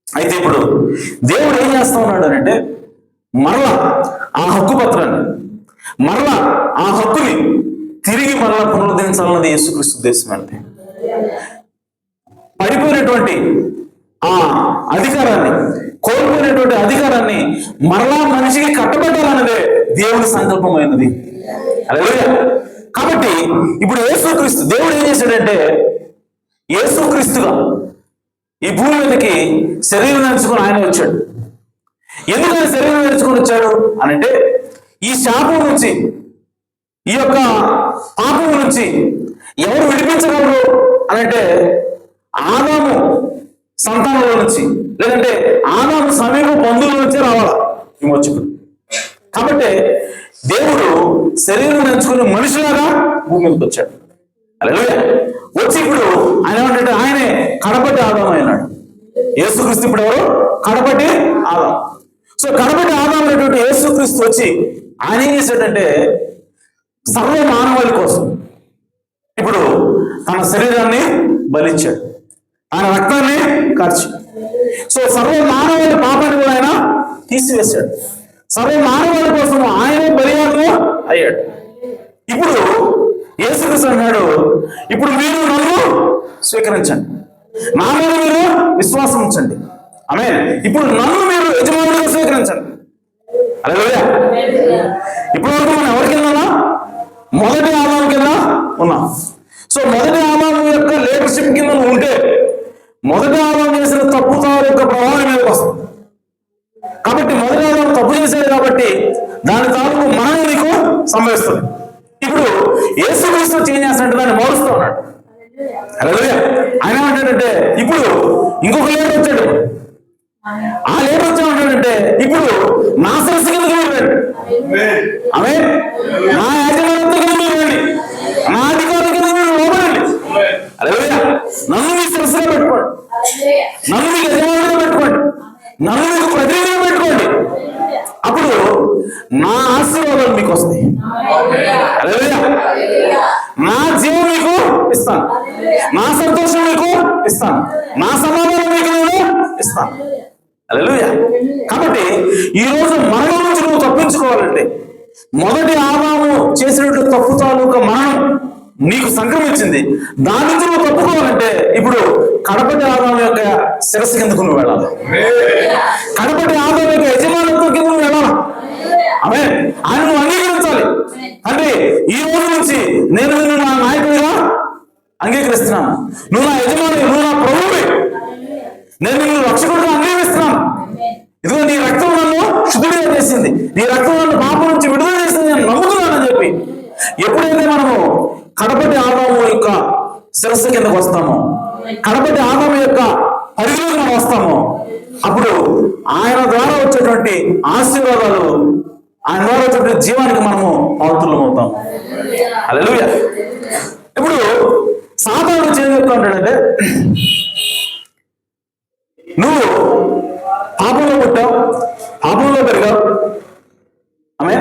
అయితే ఇప్పుడు దేవుడు ఏం చేస్తా ఉన్నాడు అంటే మరలా ఆ హక్కు పత్రాన్ని, మరలా ఆ హక్కుని తిరిగి మరలా పునరుద్ధరించాలన్నది యేసుక్రీస్తు ఉద్దేశం. అంటే పడిపోయినటువంటి ఆ అధికారాన్ని, కోల్పోయినటువంటి అధికారాన్ని మరలా మనిషికి కట్టబెట్టాలన్నదే దేవుని సంకల్పమైనది. హల్లెలూయా. కాబట్టి ఇప్పుడు యేసుక్రీస్తు దేవుడు ఏం చేశాడంటే యేసుక్రీస్తుగా ఈ భూమి మీదకి శరీరం నడుచుకొని ఆయన వచ్చాడు. ఎందుకు ఆయన శరీరం నడుచుకొని వచ్చాడు అనంటే ఈ శాపం నుంచి, ఈ యొక్క పాపం నుంచి ఎవరు విడిపించగలరు అనంటే ఆదాము సంతానంలో నుంచి, లేదంటే ఆదాము సమీప బంధువుల నుంచే రావాలా విమోచకుడు. కాబట్టి దేవుడు శరీరం ఎంచుకుని మనిషిలాగా భూమి మీదకి వచ్చాడు. హల్లెలూయా. వచ్చి ఇప్పుడు ఆయన ఏమంటే ఆయనే కడపటి ఆదాము అయినాడు. యేసుక్రీస్తు ఇప్పుడు ఎవరు? కడపటి ఆదాము. సో కడపటి ఆదాము అనేటువంటి యేసుక్రీస్తు వచ్చి ఆయన ఏం చేశాడంటే సర్వ మానవాళి కోసం ఇప్పుడు తన శరీరాన్ని బలిచ్చాడు, ఆయన రక్తాన్ని కార్చాడు. సో సర్వ మానవాళి పాపాన్ని కూడా ఆయన తీసివేశాడు. సర్వ మానవాళి కోసం ఆయనే బలియాగం అయ్యాడు. ఇప్పుడు యేసుక్రీస్తు అన్నాడు, ఇప్పుడు మీరు నన్ను స్వీకరించండి, నా మీద మీరు విశ్వాసం ఉంచండి. ఆమేన్. ఇప్పుడు నన్ను మీరు యజమానులుగా స్వీకరించండి. హల్లెలూయా. ఇప్పుడు వరకు మనం ఎవరి కింద ఉన్నాం? మొదటి ఆదాము కింద ఉన్నాం. సో మొదటి ఆదాము యొక్క లీడర్షిప్ కింద నువ్వు ఉంటే మొదటి ఆదాము చేసిన తప్పుదారు యొక్క ప్రభావం మీదకి వస్తుంది. కాబట్టి మొదటి ఆదాము తప్పు చేశాడు కాబట్టి దాని తాలూకు మరణం నీకు సంభవిస్తుంది. ఇప్పుడు యేసుక్రీస్తు చేంజ్ చేస్తున్నట్టు దాన్ని మారుస్తూ ఉన్నాడు. హల్లెలూయా. ఆయన ఏమంటాడంటే ఇప్పుడు ఇంకొక లీడర్ వచ్చాడు. ఆ లీడర్ వచ్చామంటాడంటే ఇప్పుడు నా సరస్సు కింద వెళ్ళండి, ఆమె నా యాజమాన్యంతో కింద వెళ్ళండి, నా అధికారం కింద మీరు లోపడండి. హల్లెలూయా. నన్ను మీ సరస్సుగా పెట్టుకోండి, నన్ను మీకు యజమానులుగా పెట్టుకోండి, నన్ను మీకు ప్రతినిధిగా పెట్టుకోండి. అప్పుడు నా ఆశీర్వాదాలు మీకు వస్తాయి. హల్లెలూయా. నా జీవం మీకు ఇస్తాను, నా సంతోషం మీకు ఇస్తాను, నా సమాధానం మీకు నేను ఇస్తాను. హల్లెలూయా. కాబట్టి ఈ రోజు మరణం నుంచి నువ్వు తప్పించుకోవాలంటే మొదటి ఆదాము చేసినట్టు తప్పు తాలూకా మరణం నీకు సంక్రమించింది. దాని నుంచి నువ్వు తప్పుకోవాలంటే ఇప్పుడు కడపటి ఆదాము యొక్క శిరస్సు కిందకు నువ్వు వెళ్ళాలి. కడపటి ఆదాము యొక్క యజమానత్వం కింద నువ్వు వెళ్ళాలి. ఆమె ఆయన నువ్వు అంగీకరించాలి. అంటే ఈ రోజు నుంచి నేను నిన్ను నా నాయకుడిగా అంగీకరిస్తున్నాను, నువ్వు నా యజమాని, నువ్వు నా ప్రభువే, నేను నిన్ను రక్షకుడిగా అంగీకరిస్తున్నాను. ఇదిగో నీ రక్తం నన్ను శుద్ధిగా చేసింది, నీ రక్తం నన్ను పాపం నుంచి విడుదల చేసింది, నేను నమ్ముతున్నానని చెప్పి ఎప్పుడైతే మనము కడపటి ఆదాము యొక్క శిరస్సు కిందకు వస్తామో, కడపటి ఆదాము యొక్క పరిధిలోకి మనం వస్తామో, అప్పుడు ఆయన ద్వారా వచ్చేటువంటి ఆశీర్వాదాలు, ఆయన ద్వారా వచ్చేటువంటి జీవానికి మనము పాత్రులం అవుతాం. హల్లెలూయా. ఇప్పుడు సాతానుడు ఏం చెప్తా ఉంటాడంటే, నువ్వు పాపంలో పుట్టావు, పాపంలో పెరిగావు, ఆమె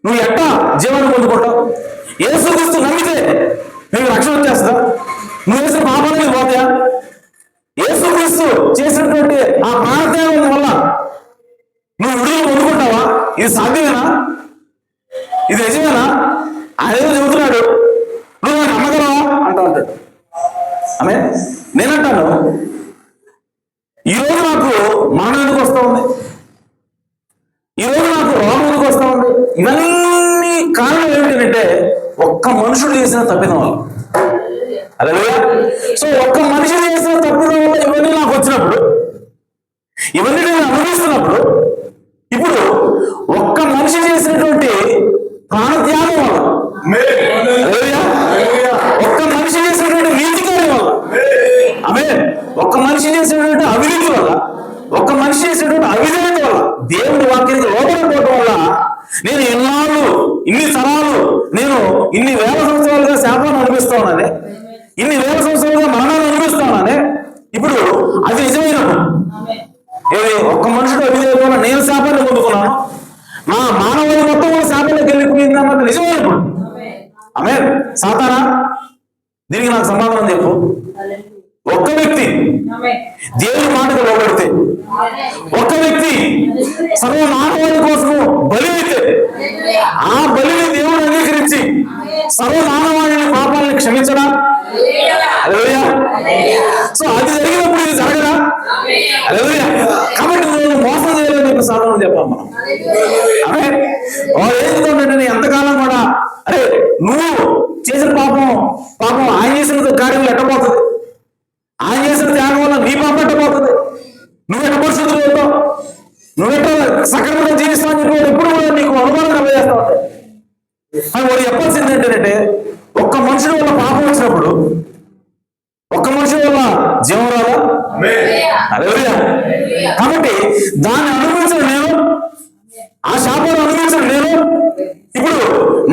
నువ్వు ఎట్టా జీవాన్ని పొందుకుంటావు? యేసుక్రీస్తు నమ్మితే నీకు రక్షణ వచ్చేస్తుందా? నువ్వు వేసిన పాపాలని పోతాయా? యేసుక్రీస్తు చేసినటువంటి ఆ ప్రాణత్యాగం వల్ల నువ్వు విడుదల పొందుకుంటావా? ఇది సాధ్యమేనా? ఇది నిజమేనా? ఆయన ఏదో చెబుతున్నాడు, నువ్వు నాకు నమ్మగలవా అంటూ ఉంటాడు. ఆమె నేనంటాను, ఈరోజు నాకు మరణం ఎందుకు వస్తూ ఉంది, ఈరోజు నాకు రోగం ఎందుకు వస్తూ ఉంది, ఇవన్నీ కారణం ఏమిటంటే ఒక్క మనుషుడు చేసిన తప్పిదం వల్ల. హల్లెలూయా. సో ఒక్క మనిషి చేసిన తప్పిదం వల్ల ఇవన్నీ నాకు వచ్చినప్పుడు, ఇవన్నీ నేను అనుభవిస్తున్నప్పుడు, ఇప్పుడు ఒక్క మనిషి చేసినటువంటి ప్రాణత్యాగం వల్ల, ఒక్క మనిషి చేసినటువంటి నీతికార్యం వల్ల, ఆమె ఒక్క మనిషి చేసినటువంటి అవినీతి వల్ల, ఒక్క మనిషి చేసినటువంటి అవిధేయత వల్ల, దేవుడి వాక్యానికి లోపడిపోవడం వల్ల నేను ఎన్నాళ్ళు, ఇన్ని తరాలు, నేను ఇన్ని వేల సంవత్సరాలుగా శాపాన్ని అనిపిస్తా ఉన్నానే, ఇన్ని వేల సంవత్సరాలుగా మరణాన్ని అనిపిస్తా ఉన్నానే. ఇప్పుడు అది నిజమైనప్పుడు, ఏది ఒక్క మనుషుడు అవిధేయత నేను శాపాన్ని పొందుకున్నాను, నా మానవాళి మొత్తం కూడా శాపానికి వెళ్ళిపోయింది అన్నది నిజమైనప్పుడు, ఆమె సాతానా దీనికి నాకు సమాధానం చెప్పు. ఒక్క వ్యక్తి దేవుని మాటకు లోబడితే, ఒక్క వ్యక్తి సర్వ మానవాళి కోసం బలి అయితే, ఆ బలిని దేవుడు అంగీకరించి సర్వ మానవాళిని పాపాలను క్షమించడా? హల్లెలూయా. సో అది జరిగినప్పుడు ఇది జరగదా? హల్లెలూయా. కాబట్టి నువ్వు మోసం చేయలేని చెప్పి సాధారణ చెప్పాం మనం. అదే వాడు ఏం చెప్తాడంటే, ఎంతకాలం కూడా అరే నువ్వు చేసిన పాపం ఆయన చేసిన కార్యం ఎట్టబోతుంది, ఆయన చేసిన త్యాగం వల్ల నీ పాపం ఎట్టబోతుంది, నువ్వు ఎట్ట పరిస్థితులు వెళ్తావు, నువ్వెట్ట సక్రమంగా జీవిస్తావు అని చెప్పి ఎప్పుడు కూడా నీకు అనుమానం కలిగేస్తా ఉంటాయి. అని వాడు చెప్పాల్సింది ఏంటంటే, ఒక్క మనుషుల వల్ల పాపం వచ్చినప్పుడు ఒక్క మనిషి వల్ల జీవం రాదా? హల్లెలూయా. కాబట్టి దాన్ని అనుభవించిన నేను, ఆ శాపాన్ని అనుభవించిన నేను, ఇప్పుడు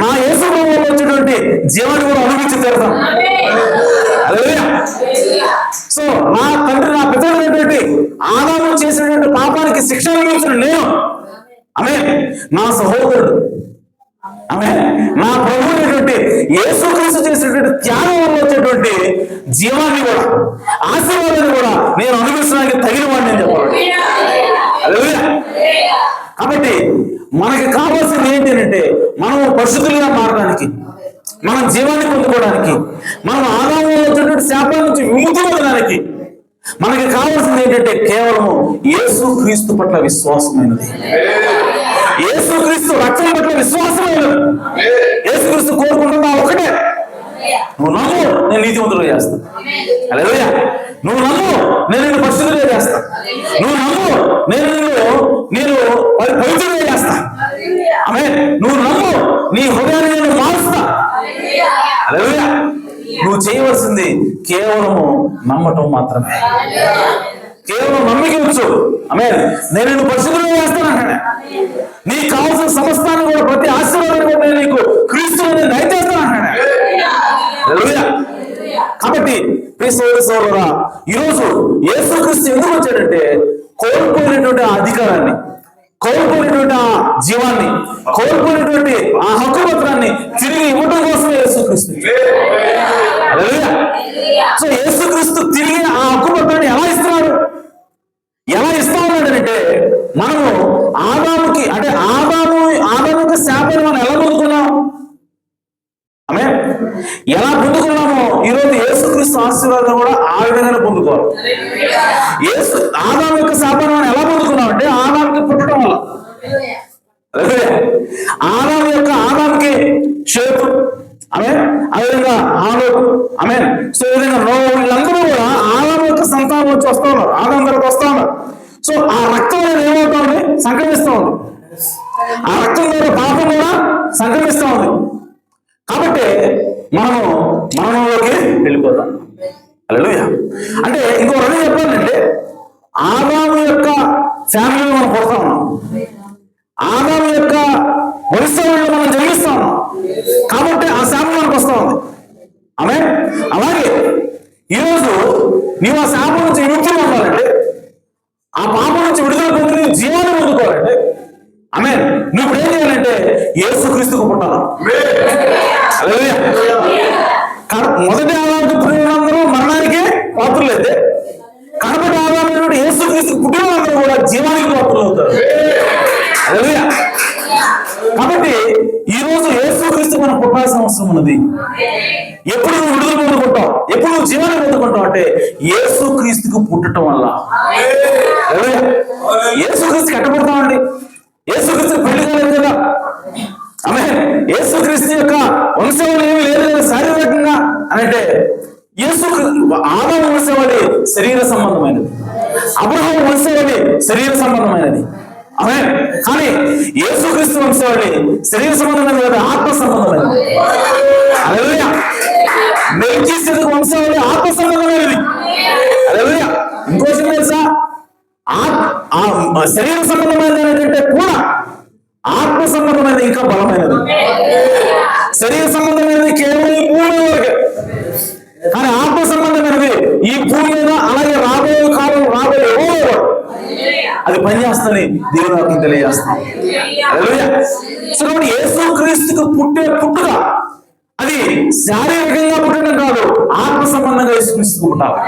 నా యేసు వల్ల వచ్చేటువంటి జీవాన్ని కూడా అనుభవించి తీరుతాను. హల్లెలూయా. సో నా తండ్రి, నా పితరుడైనటువంటి ఆదాము చేసినటువంటి పాపానికి శిక్ష అనుభవించిన నేను, ఆమె నా సహోదరుడు, ఆమె నా ప్రభు అయినటువంటి యేసుక్రీస్తు చేసినటువంటి త్యాగం వల్ల వచ్చేటువంటి జీవాన్ని కూడా, ఆశీర్వాదాన్ని కూడా నేను అనుభవించడానికి తగిన వాడిని అని చెప్పాలి. హల్లెలూయా. కాబట్టి మనకి కావాల్సింది ఏంటి అంటే, మనం పరిశుద్ధులుగా మారడానికి, మనం జీవాన్ని పొందుకోవడానికి, మనం ఆదాము వచ్చేటువంటి శాపాల నుంచి విముక్తి పొందడానికి మనకి కావాల్సింది ఏంటంటే కేవలము యేసుక్రీస్తు పట్ల విశ్వాసమైనది, యేసుక్రీస్తు రక్షణ పట్ల విశ్వాసమైనది. యేసుక్రీస్తు కోరుకుంటున్నా ఒకటే, నువ్వు నమ్ము నేను నీతిమంతులుగా చేస్తాను. హల్లెలూయా. నువ్వు నమ్ము నేను నిన్ను పరిశుద్ధులుగా చేస్తాను, నువ్వు నమ్ము నేను పవిత్రులుగా చేస్తా, ఆమె నువ్వు నమ్ము నీ హృదయాన్ని నేను మారుస్తా. హల్లెలూయా. నువ్వు చేయవలసింది కేవలము నమ్మటం మాత్రమే, కేవలం నమ్మికించు. ఆమె నేను నిన్ను పరిశుద్ధులుగా చేస్తానంటాడు. నీకు కావాల్సిన సమస్తాన్ని కూడా, ప్రతి ఆశీర్వాదాన్ని కూడా నేను నీకు క్రీస్తులో నేను దయచేస్తానంటాడు. హల్లెలూయా. కాబట్టి ప్రియ సోదర సోదరుడా, ఈరోజు యేసుక్రీస్తు ఎందుకు వచ్చాడంటే, కోల్పోయినటువంటి ఆ అధికారాన్ని, కోల్పోయినటువంటి ఆ జీవాన్ని, కోల్పోయినటువంటి ఆ హక్కు పత్రాన్ని తిరిగి ఇవ్వడం కోసం యేసుక్రీస్తు. హల్లెలూయా. సో యేసుక్రీస్తు తిరిగి ఆ హక్కు పత్రాన్ని ఎలా ఇస్తున్నాడు, ఎలా ఇస్తా ఉన్నాడంటే, మనము ఆదాముకి అంటే ఆదాముకి శాపాన్ని మనం ఎలా పొందుకున్నాం, ఆమె ఎలా పొందుకున్నామో ఈరోజు యేసుక్రీస్తు ఆశీర్వాదం కూడా ఆ విధంగానే పొందుకోవాలి. ఆదాము యొక్క శాపాన్ని మనం ఎలా పొందుకున్నామంటే ఆదాముకి పుట్టడం వల్ల. ఆదాముకి షేతు, ఆమె అదేవిధంగా హానోకు, ఆమె సో ఈ విధంగా వీళ్ళందరూ కూడా ఆదాము యొక్క సంతానం వచ్చి వస్తా ఉన్నారు, ఆదాము దగ్గరకు వస్తా ఉన్నారు. సో ఆ రక్తం అనేది ఏమవుతా ఉంది? సంక్రమిస్తూ ఉంది. ఆ రక్తం ద్వారా పాపం కూడా సంక్రమిస్తూ ఉంది. కాబట్టి మనము మరణంలోకి వెళ్ళిపోతాం. హల్లెలూయా. అంటే ఇంకో రెండు చెప్పాలంటే ఆదాము యొక్క ఫ్యామిలీలో మనం పుడతా ఉన్నాం, ఆదాము యొక్క వంశంలో మనం జన్మిస్తా ఉన్నాం. కాబట్టి ఆ శాపం మనకు వస్తా ఉంది. ఆమేన్. అలాగే ఈరోజు నీవు ఆ శాపం నుంచి విముక్తి పొందాలంటే, ఆ పాపం నుంచి విడుదల పొంది జీవాన్ని పొందుకోవాలంటే, ఆమేన్, నువ్వు ఇప్పుడు ఏం చేయాలంటే యేసుక్రీస్తుకు పుట్టాలి. మొదటి ఆదాముకి పుట్టినందరూ మరణానికి పాత్రలైతే కడపటి ఆదాము యేసుక్రీస్తుకు పుట్టిన వాళ్ళందరూ కూడా జీవానికి పాత్రలు అవుతారు. కాబట్టి ఈ రోజు యేసుక్రీస్తు మనం పుట్టాల్సిన అవసరం ఉన్నది. ఎప్పుడు నువ్వు విడుదల పొందుకుంటావు, ఎప్పుడు నువ్వు జీవాన్ని పొందుకుంటావు అంటే యేసుక్రీస్తుకు పుట్టడం వల్ల. యేసుక్రీస్తుకి ఎట్టబడతామండి? యేసుక్రీస్తు పెళ్లి కాలేదు కదా, ఆమె యేసుక్రీస్తు యొక్క వంశంలో ఏమీ లేదు కదా శారీరకంగా అని అంటే, ఆదాము వంశవాళి శరీర సంబంధమైనది, అబ్రహాము వంశవాళి శరీర సంబంధమైనది. ఆమె కానీ యేసుక్రీస్తు వంశవాళి శరీర సంబంధమైనది కదా, ఆత్మ సంబంధమైనది. హల్లెలూయా. మెల్కీసెదెకు వంశవాళి ఆత్మ సంబంధమైనది. హల్లెలూయా. ఇంకో విషయం తెలుసా, శరీర సంబంధమైనది ఏంటంటే కూడా ఆత్మ సంబంధమైనది ఇంకా బలమైనది. శరీర సంబంధమైనది కేవలం ఈ భూమి వరకే, కానీ ఆత్మ సంబంధమైనది ఈ భూమి మీద అలాగే రాబోయే కాలం రాబోయే అది పనిచేస్తుంది. దేవుని వాక్యం తెలియజేస్తుంది. సో కాబట్టి యేసుక్రీస్తుకు పుట్టే పుట్టుక అది శారీరకంగా పుట్టడం కాదు, ఆత్మ సంబంధంగా యేసుక్రీస్తుకు పుట్టాలి.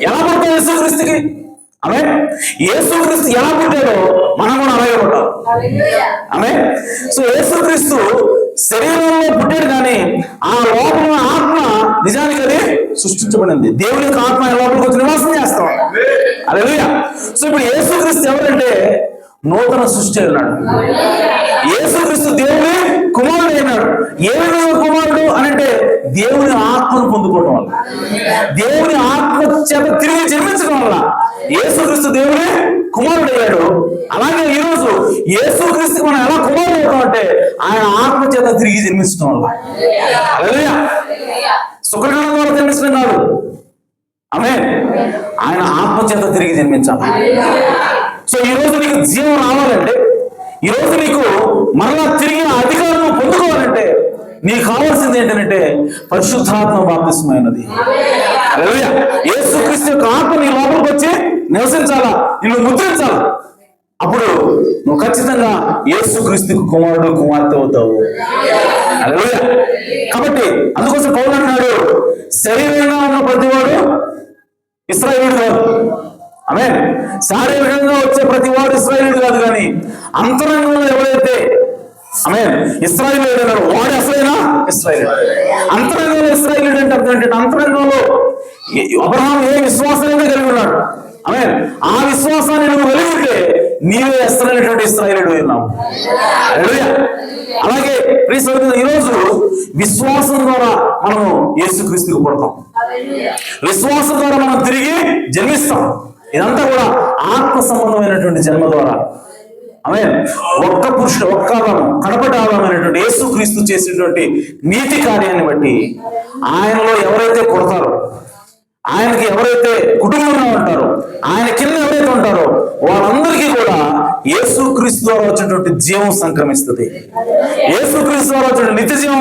ఎలా పుట్టాలి యేసుక్రీస్తుకి? ఆమె యేసుక్రీస్తు ఎలా పుట్టాడో మనం కూడా అలాగే పుట్టాలి. ఆమె సో యేసుక్రీస్తు శరీరంలో పుట్టాడు, కానీ ఆ లోపల ఆత్మ నిజానికి అది సృష్టించబడింది. దేవుని యొక్క ఆత్మ లోపలికి వచ్చి నివాసం చేస్తాం. హల్లెలూయా. సో ఇప్పుడు యేసుక్రీస్తు ఎవరంటే నూతన సృష్టి అన్నాడు. యేసుక్రీస్తు దేవుని కుమారుడు అయినాడు. ఏ విధంగా కుమారుడు అని అంటే దేవుని ఆత్మను పొందుకోవడం వల్ల, దేవుని ఆత్మ చేత తిరిగి జన్మించడం వల్ల యేసుక్రీస్తు దేవుని కుమారుడు అయ్యాడు. అలాగే ఈరోజు యేసుక్రీస్తు మనం ఎలా కుమారుడు అవుతాం అంటే ఆయన ఆత్మ చేత తిరిగి జన్మించడం వల్ల. హల్లెలూయా. సుఖకాలం ద్వారా జన్మించడం కాదు, ఆమేన్, ఆయన ఆత్మ చేత తిరిగి జన్మించాలి. సో ఈ రోజు నీకు జీవం రావాలంటే, ఈ రోజు నీకు మరలా తిరిగి అధికారం పొందుకోవాలంటే నీకు కావాల్సింది ఏంటంటే పరిశుద్ధాత్మ బాప్తిస్మమైనది. హల్లెలూయా. యేసుక్రీస్తు యొక్క ఆత్మ నీ లోపలికి వచ్చి నివసించాలా, నిన్ను ముద్రించాలా. అప్పుడు నువ్వు ఖచ్చితంగా యేసుక్రీస్తుకు కుమారుడు కుమార్తె అవుతావు. హల్లెలూయా. కాబట్టి అందుకోసం పౌలు అన్నాడు, శరీరంగా ఉన్న ప్రతివాడు ఇశ్రాయేలీయుడు కాదు. ఆమేన్. శారీరకంగా వచ్చే ప్రతివాడు ఇశ్రాయేలీయుడు కాదు, కానీ అంతరంగంలో ఎవరైతే ఆమేన్ ఇశ్రాయేలీయుడు అన్నాడు వాడు అసలైన ఇశ్రాయేలీయుడు. అంతరంగంలో ఇశ్రాయేలీయుడు అంటే అర్థం ఏంటంటే అంతరంగంలో అబ్రహాము ఏ విశ్వాసాన్ని కలిగి ఉన్నాడు, ఆమేన్, ఆ విశ్వాసాన్ని నువ్వు కలిగి ఉంటే నీవే అసలైనటువంటి ఇశ్రాయేలీయుడు ఉన్నావు. హల్లెలూయా. అలాగే ఈరోజు విశ్వాసం ద్వారా మనము యేసుక్రీస్తుకు పుడతాం, విశ్వాసం ద్వారా మనం తిరిగి జన్మిస్తాం. ఇదంతా కూడా ఆత్మ సంబంధమైనటువంటి జన్మ ద్వారా. ఆమేన్. ఒక్క పురుషుడు, ఒక్క ఆదాము, కడపటి ఆదామైనటువంటి యేసుక్రీస్తు చేసినటువంటి నీతి కార్యాన్ని బట్టి ఆయనలో ఎవరైతే పుడతారో, ఆయనకి ఎవరైతే కుటుంబంలో ఉంటారో, ఆయన కింద ఎవరైతే ఉంటారో వాళ్ళందరికీ కూడా యేసుక్రీస్తు ద్వారా వచ్చినటువంటి జీవం సంక్రమిస్తుంది. యేసుక్రీస్తు ద్వారా వచ్చిన నిత్య జీవం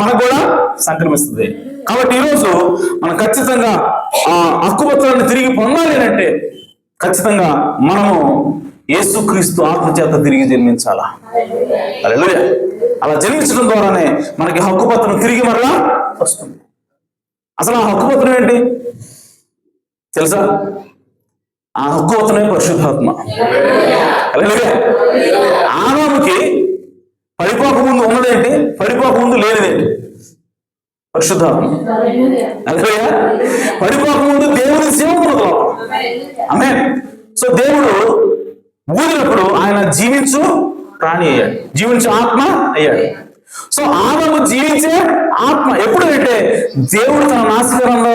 మనకు కూడా సంక్రమిస్తుంది. కాబట్టి ఈరోజు మనం ఖచ్చితంగా ఆ హక్కుపత్రాన్ని తిరిగి పొందాలి అంటే ఖచ్చితంగా మనము యేసుక్రీస్తు ఆత్మ చేత తిరిగి జన్మించాలా. హల్లెలూయా. అలా జన్మించడం ద్వారానే మనకి హక్కుపత్రం తిరిగి మరలా వస్తుంది. అసలు ఆ హక్కుపత్రం ఏంటి తెలుసా? ఆ హక్కుపత్రమే పరిశుద్ధాత్మ. హల్లెలూయా. ఆదాముకి పడిపోక ముందు ఉన్నదేంటి, పడిపోక ముందు లేనిదేంటి? పరిశుద్ధాత్మ. హల్లెలూయా. పడిపోకముందు దేవుని జీవమును ఆమేన్. సో దేవుడు ఊదినప్పుడు ఆయన జీవించు ప్రాణి అయ్యాడు, జీవించు ఆత్మ అయ్యాడు. సో ఆదాము జీవించే ఆత్మ ఎప్పుడు అంటే దేవుడు తన నాసికారంలో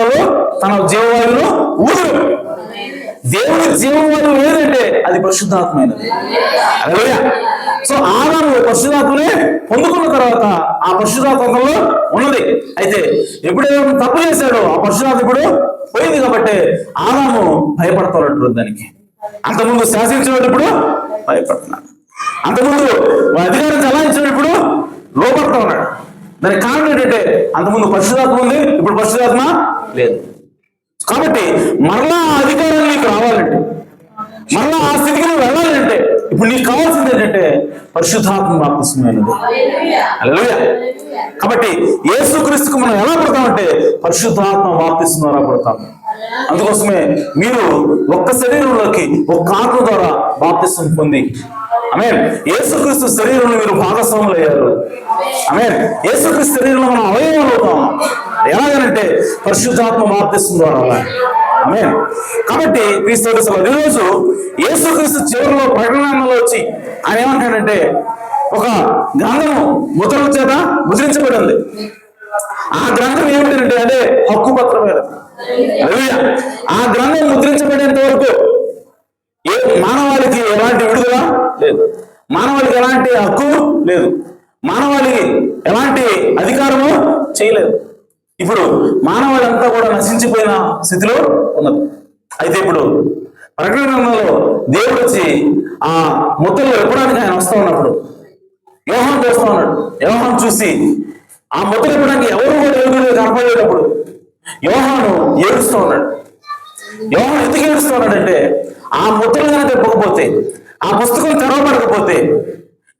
తన జీవవాయువులో ఊదినప్పుడు. దేవుడి జీవవాయువు ఏదంటే అది పరిశుద్ధాత్మైనది. హల్లెలూయా. సో ఆదాము పరిశుద్ధాత్మనే పొందుకున్న తర్వాత ఆ పరిశుద్ధాత్మలో ఉన్నది. అయితే ఎప్పుడైనా తప్పు చేశాడో ఆ పరిశుద్ధాత్మ ఇప్పుడు పోయింది కాబట్టి ఆదాము భయపడతాడు దానికి. అంతకుముందు శాసించినప్పుడు భయపడుతున్నాడు, అంతకుముందు అధికారం చలాయించినప్పుడు లోపడుతూ ఉన్నాడు. దానికి కారణం ఏంటంటే అంతకుముందు పరిశుద్ధాత్మ ఉంది, ఇప్పుడు పరిశుద్ధాత్మ లేదు. కాబట్టి మరలా ఆ అధికారం నీకు రావాలంటే, మరలా ఆ స్థితికి నువ్వు వెళ్ళాలంటే ఇప్పుడు నీకు కావాల్సింది ఏంటంటే పరిశుద్ధాత్మ బాప్తిస్మమైనది. హల్లెలూయా. కాబట్టి యేసుక్రీస్తుకు మనం ఎలా పడతామంటే పరిశుద్ధాత్మ బాప్తిస్మం ద్వారా పడతాం. అందుకోసమే మీరు ఒక్క శరీరంలోకి ఒక్క ఆత్మ ద్వారా బాప్తిస్మం పొంది ఆమేన్ యేసుక్రీస్తు శరీరంలో మీరు భాగస్వాములు అయ్యారు. ఆమేన్ యేసుక్రీస్తు శరీరంలో మనం అవయవాలు అవుతాం. ఎలాగనంటే పరిశుద్ధాత్మ బాప్తిస్మం ద్వారా. ఆమేన్. కాబట్టి క్రీస్తు ఈరోజు యేసుక్రీస్తు చివరిలో ప్రకటనలో వచ్చి ఆయన ఏమంటాడంటే ఒక గ్రంథము ముద్రల చేత ముద్రించబడింది. ఆ గ్రంథం ఏమిటంటే అదే హక్కు పత్రమైనది. ఆ గ్రంథం ముద్రించబడేంత వరకు ఏ మానవాళికి ఎలాంటి విడుదల లేదు, మానవాళికి ఎలాంటి హక్కు లేదు, మానవాళికి ఎలాంటి అధికారము చేయలేదు. ఇప్పుడు మానవాళంతా కూడా నశించిపోయిన స్థితిలో ఉన్నది. అయితే ఇప్పుడు ప్రకటన గ్రంథంలో దేవుడు వచ్చి ఆ ముద్రలు ఇవ్వడానికి ఆయన వస్తూ ఉన్నప్పుడు యోహాను చూస్తూ ఉన్నాడు. యోహాను చూసి ఆ ముద్రలు ఇవ్వడానికి ఎవరు కూడా ఎదురు కనపడేటప్పుడు యోహాను ఏడుస్తూ ఉన్నాడు. యోహాను ఎందుకు ఏడుస్తూ ఉన్నాడంటే ఆ ముద్రలు కనుక ఇవ్వకపోతే, ఆ పుస్తకం తెరవబడకపోతే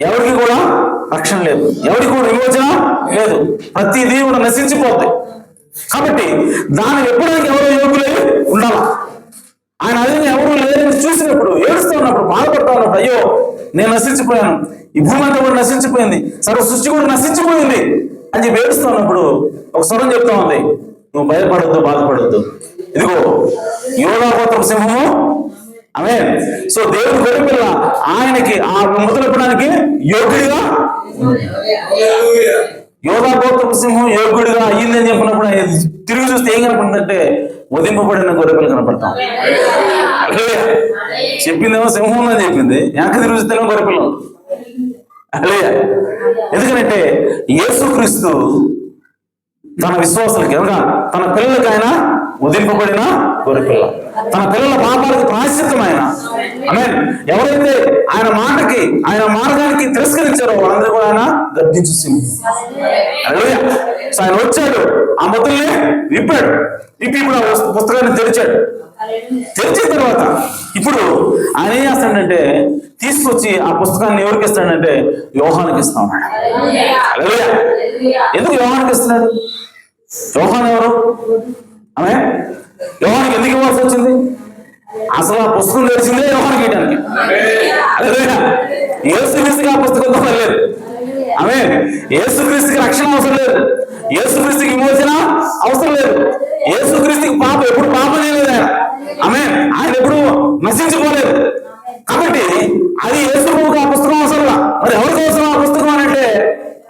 ఎవరికి కూడా రక్షణ లేదు, ఎవరికి కూడా విమోచన లేదు, ప్రతిదీ కూడా నశించిపోద్ది. కాబట్టి దాన్ని ఎప్పుడానికి ఎవరో యోగులే ఉండాలి. ఆయన అదే ఎవరు లేదని చూసినప్పుడు ఏడుస్తూ ఉన్నప్పుడు బాధపడతా ఉన్నప్పుడు అయ్యో నేను నశించిపోయాను, ఈ భూమి అంతా కూడా నశించిపోయింది, సర్వ సృష్టి కూడా నశించిపోయింది అని చెప్పి ఏడుస్తూ ఉన్నప్పుడు ఒక స్వరం చెప్తా ఉంది, నువ్వు భయపడొద్దు, బాధపడొద్దు, ఇదిగో యోధాగోత్రపు సింహము. ఆమేన్. సో దేవుడు గొర్రెపిల్ల ఆయనకి ఆ ముద్రపడానికి యోగ్యుడిగా, యోధాగోత్రపు సింహం యోగ్యుడిగా అయ్యిందని చెప్పినప్పుడు తిరిగి చూస్తే ఏం కనపడుతుందంటే వధింపబడిన గొర్రెపిల్ల కనపడతాం. చెప్పిందేమో సింహం అని చెప్పింది, వెనక తిరిగి చూస్తేమో గొర్రెపిల్ల. అలే ఎందుకంటే యేసుక్రీస్తు తన విశ్వాసాలకి అనగా తన పిల్లలకి ఆయన వధింపబడిన గొర్రెపిల్ల, తన పిల్లల పాపాలకు ప్రాయశ్చిత్తం ఆయన. ఆమేన్. ఎవరైతే ఆయన మాటకి ఆయన మార్గానికి తిరస్కరించారో వాళ్ళందరూ కూడా ఆయన గర్జించు సింహం. హల్లెలూయా. సో ఆయన వచ్చాడు, ఆ ముద్రల్ని విప్పాడు, విప్పి ఇప్పుడు ఆ పుస్తకాన్ని తెరిచాడు. తెరిచిన తర్వాత ఇప్పుడు ఆయన ఏం చేస్తాడంటే తీసుకొచ్చి ఆ పుస్తకాన్ని ఎవరికి ఇస్తాడంటే యోహానుకి ఇస్తా ఉన్నాడు. హల్లెలూయా. ఎందుకు యోహానుకి ఇస్తున్నాడు? యోహాను ఎవరు? ఆమె యోహానుకి ఎందుకు ఇవ్వాల్సి వచ్చింది? అసలు ఆ పుస్తకం తెరిచిందే యోహానుకి ఇవ్వడానికి. హల్లెలూయా. యేసుక్రీస్తుకి ఆ పుస్తకంతో లేదు. ఆమె యేసుక్రీస్తుకి రక్షణ అవసరం లేదు, యేసుక్రీస్తుకి విమోచన అవసరం లేదు, యేసుక్రీస్తుకి పాపం ఎప్పుడు పాపం చేయలేదు ఆయన. ఆమేన్. ఆయన ఎప్పుడు నశించిపోలేదు. కాబట్టి అది యేసుప్రభువుకు ఆ పుస్తకం అవసరంలా. మరి ఎవరికి అవసరం ఆ పుస్తకం అని అంటే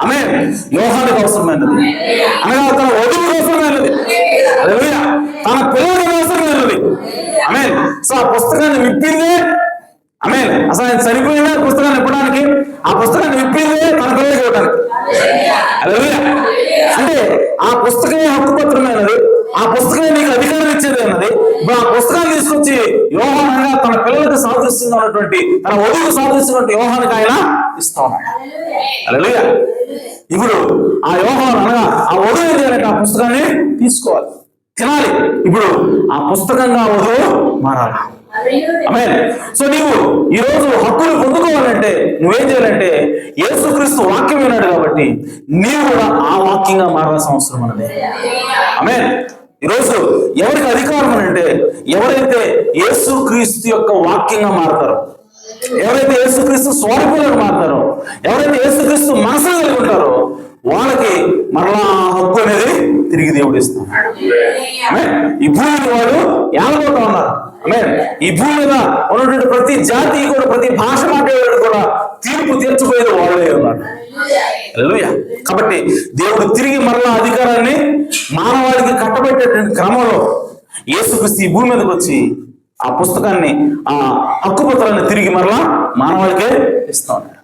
ఆమేన్ యోహానుకి అవసరమైనది, అనగా తన వధువుకి అవసరమైనది, తన పిల్లలకి అవసరమైనది. ఆమేన్. సో ఆ పుస్తకాన్ని విప్పిందే ఆమేన్. అసలు ఆయన సరిపోయిందా పుస్తకాన్ని ఇవ్వడానికి? ఆ పుస్తకాన్ని విప్పిందే తన పిల్లలకి ఇవ్వడానికి. అంటే ఆ పుస్తకమే హక్కుపత్రమైనది, ఆ పుస్తకమే నీకు అధికారం ఇచ్చేది అన్నది. ఇప్పుడు ఆ పుస్తకాన్ని తీసుకొచ్చి యోహానుగా తన పిల్లలకు సాదృశ్యంగా ఉన్నటువంటి తన వధువుకు సాదృశ్యంగా యోహానుకి ఆయన ఇస్తా ఉన్నాడు. హల్లెలూయా. ఇప్పుడు ఆ యోహాను అనగా ఆ వధువు ఏం చేయాలంటే ఆ పుస్తకాన్ని తీసుకోవాలి, తినాలి. ఇప్పుడు ఆ పుస్తకంగా వధువు మారాలి. ఆమేన్. సో నీవు ఈ రోజు హక్కులు పొందుకోవాలంటే నువ్వేం చేయాలంటే యేసుక్రీస్తు వాక్యం విన్నాడు కాబట్టి నీవు కూడా ఆ వాక్యంగా మారాల్సిన అవసరం అన్నది. ఆమేన్. ఈరోజు ఎవరికి అధికారం అని అంటే ఎవరైతే యేసుక్రీస్తు యొక్క వాక్యంగా మారతారో, ఎవరైతే యేసుక్రీస్తు స్వరూపంగా మారతారో, ఎవరైతే యేసుక్రీస్తు మనసులో కలిగి ఉంటారో వాళ్ళకి మరలా హక్కు అనేది తిరిగి దేవుడు ఇస్తున్నాడు. ఈ భూమిని వాడు ఏమనుకుంటా ఉన్నారు. ఈ భూమి మీద ఉన్నటువంటి ప్రతి జాతి కూడా, ప్రతి భాష మాట్లాడేవాడు కూడా తీర్పు తీర్చిపోయేది వాళ్ళే ఉన్నారు. హల్లెలూయా. కాబట్టి దేవుడు తిరిగి మరలా అధికారాన్ని మానవాళికి కట్టబెట్టేటువంటి క్రమంలో యేసుక్రీస్తు ఈ భూమి మీదకి వచ్చి ఆ పుస్తకాన్ని, ఆ హక్కుపత్రాన్ని తిరిగి మరలా మానవాళికే ఇస్తా ఉన్నాడు.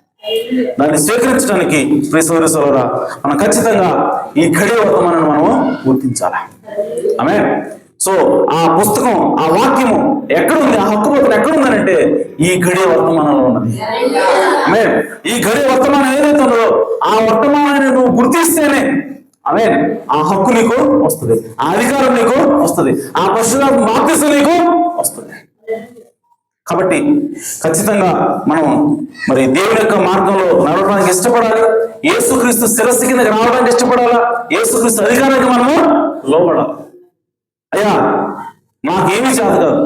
దాన్ని స్వీకరించడానికి ప్రియసోదరులారా మనం ఖచ్చితంగా ఈ ఘడియ వర్తమానాన్ని మనము గుర్తించాలి. ఆమేన్. సో ఆ పుస్తకం, ఆ వాక్యము ఎక్కడుంది, ఆ హక్కుపత్రం ఎక్కడుందనంటే ఈ ఘడియ వర్తమానంలో ఉన్నది. ఆమేన్. ఈ ఘడియ వర్తమానం ఏదైతే ఉందో ఆ వర్తమానాన్ని నువ్వు గుర్తిస్తేనే ఆమేన్ ఆ హక్కు నీకు వస్తుంది, ఆ అధికారం నీకు వస్తుంది, ఆ పరిశుద్ధాత్మ బాప్తిసం నీకు వస్తుంది. కాబట్టి ఖచ్చితంగా మనం మరి దేవుని యొక్క మార్గంలో నడవడానికి ఇష్టపడాలి. యేసుక్రీస్తు శిరస్సు కిందకి రావడానికి ఇష్టపడాలా. యేసుక్రీస్తు అధికారానికి మనము లోపడాలి. అయ్యా నాకేమీ చేత కాదు,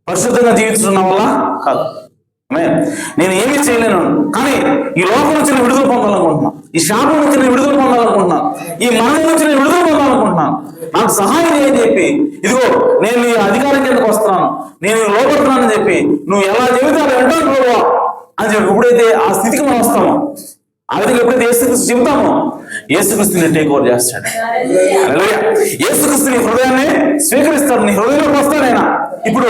పరిశుద్ధంగా జీవించడం వల్ల కాదు, నేను ఏమీ చేయలేను, కానీ ఈ లోకం నుంచి నేను విడుదల పొందాలనుకుంటున్నాను, ఈ శాపం నుంచి నేను విడుదల పొందాలనుకుంటున్నాను, ఈ మరణం నుంచి నేను విడుదల పొందాలనుకుంటున్నాను, నాకు సహాయం చేయని చెప్పి, ఇదిగో నేను ఈ అధికారం కిందకు వస్తున్నాను, నేను లోపడుతున్నానని చెప్పి నువ్వు ఎలా చెబితే అలా వింటాను ప్రభువా అని చెప్పి ఎప్పుడైతే ఆ స్థితికి మనం వస్తామో, ఆ విధంగా ఎప్పుడైతే యేసుక్రీస్తు చెబుతామో యేసుక్రీస్తుని టేక్ ఓవర్ చేస్తాడు. హల్లెలూయా. యేసుక్రీస్తు నీ హృదయాన్ని స్వీకరిస్తాడు, నీ హృదయంలోకి వస్తాడు ఆయన. ఇప్పుడు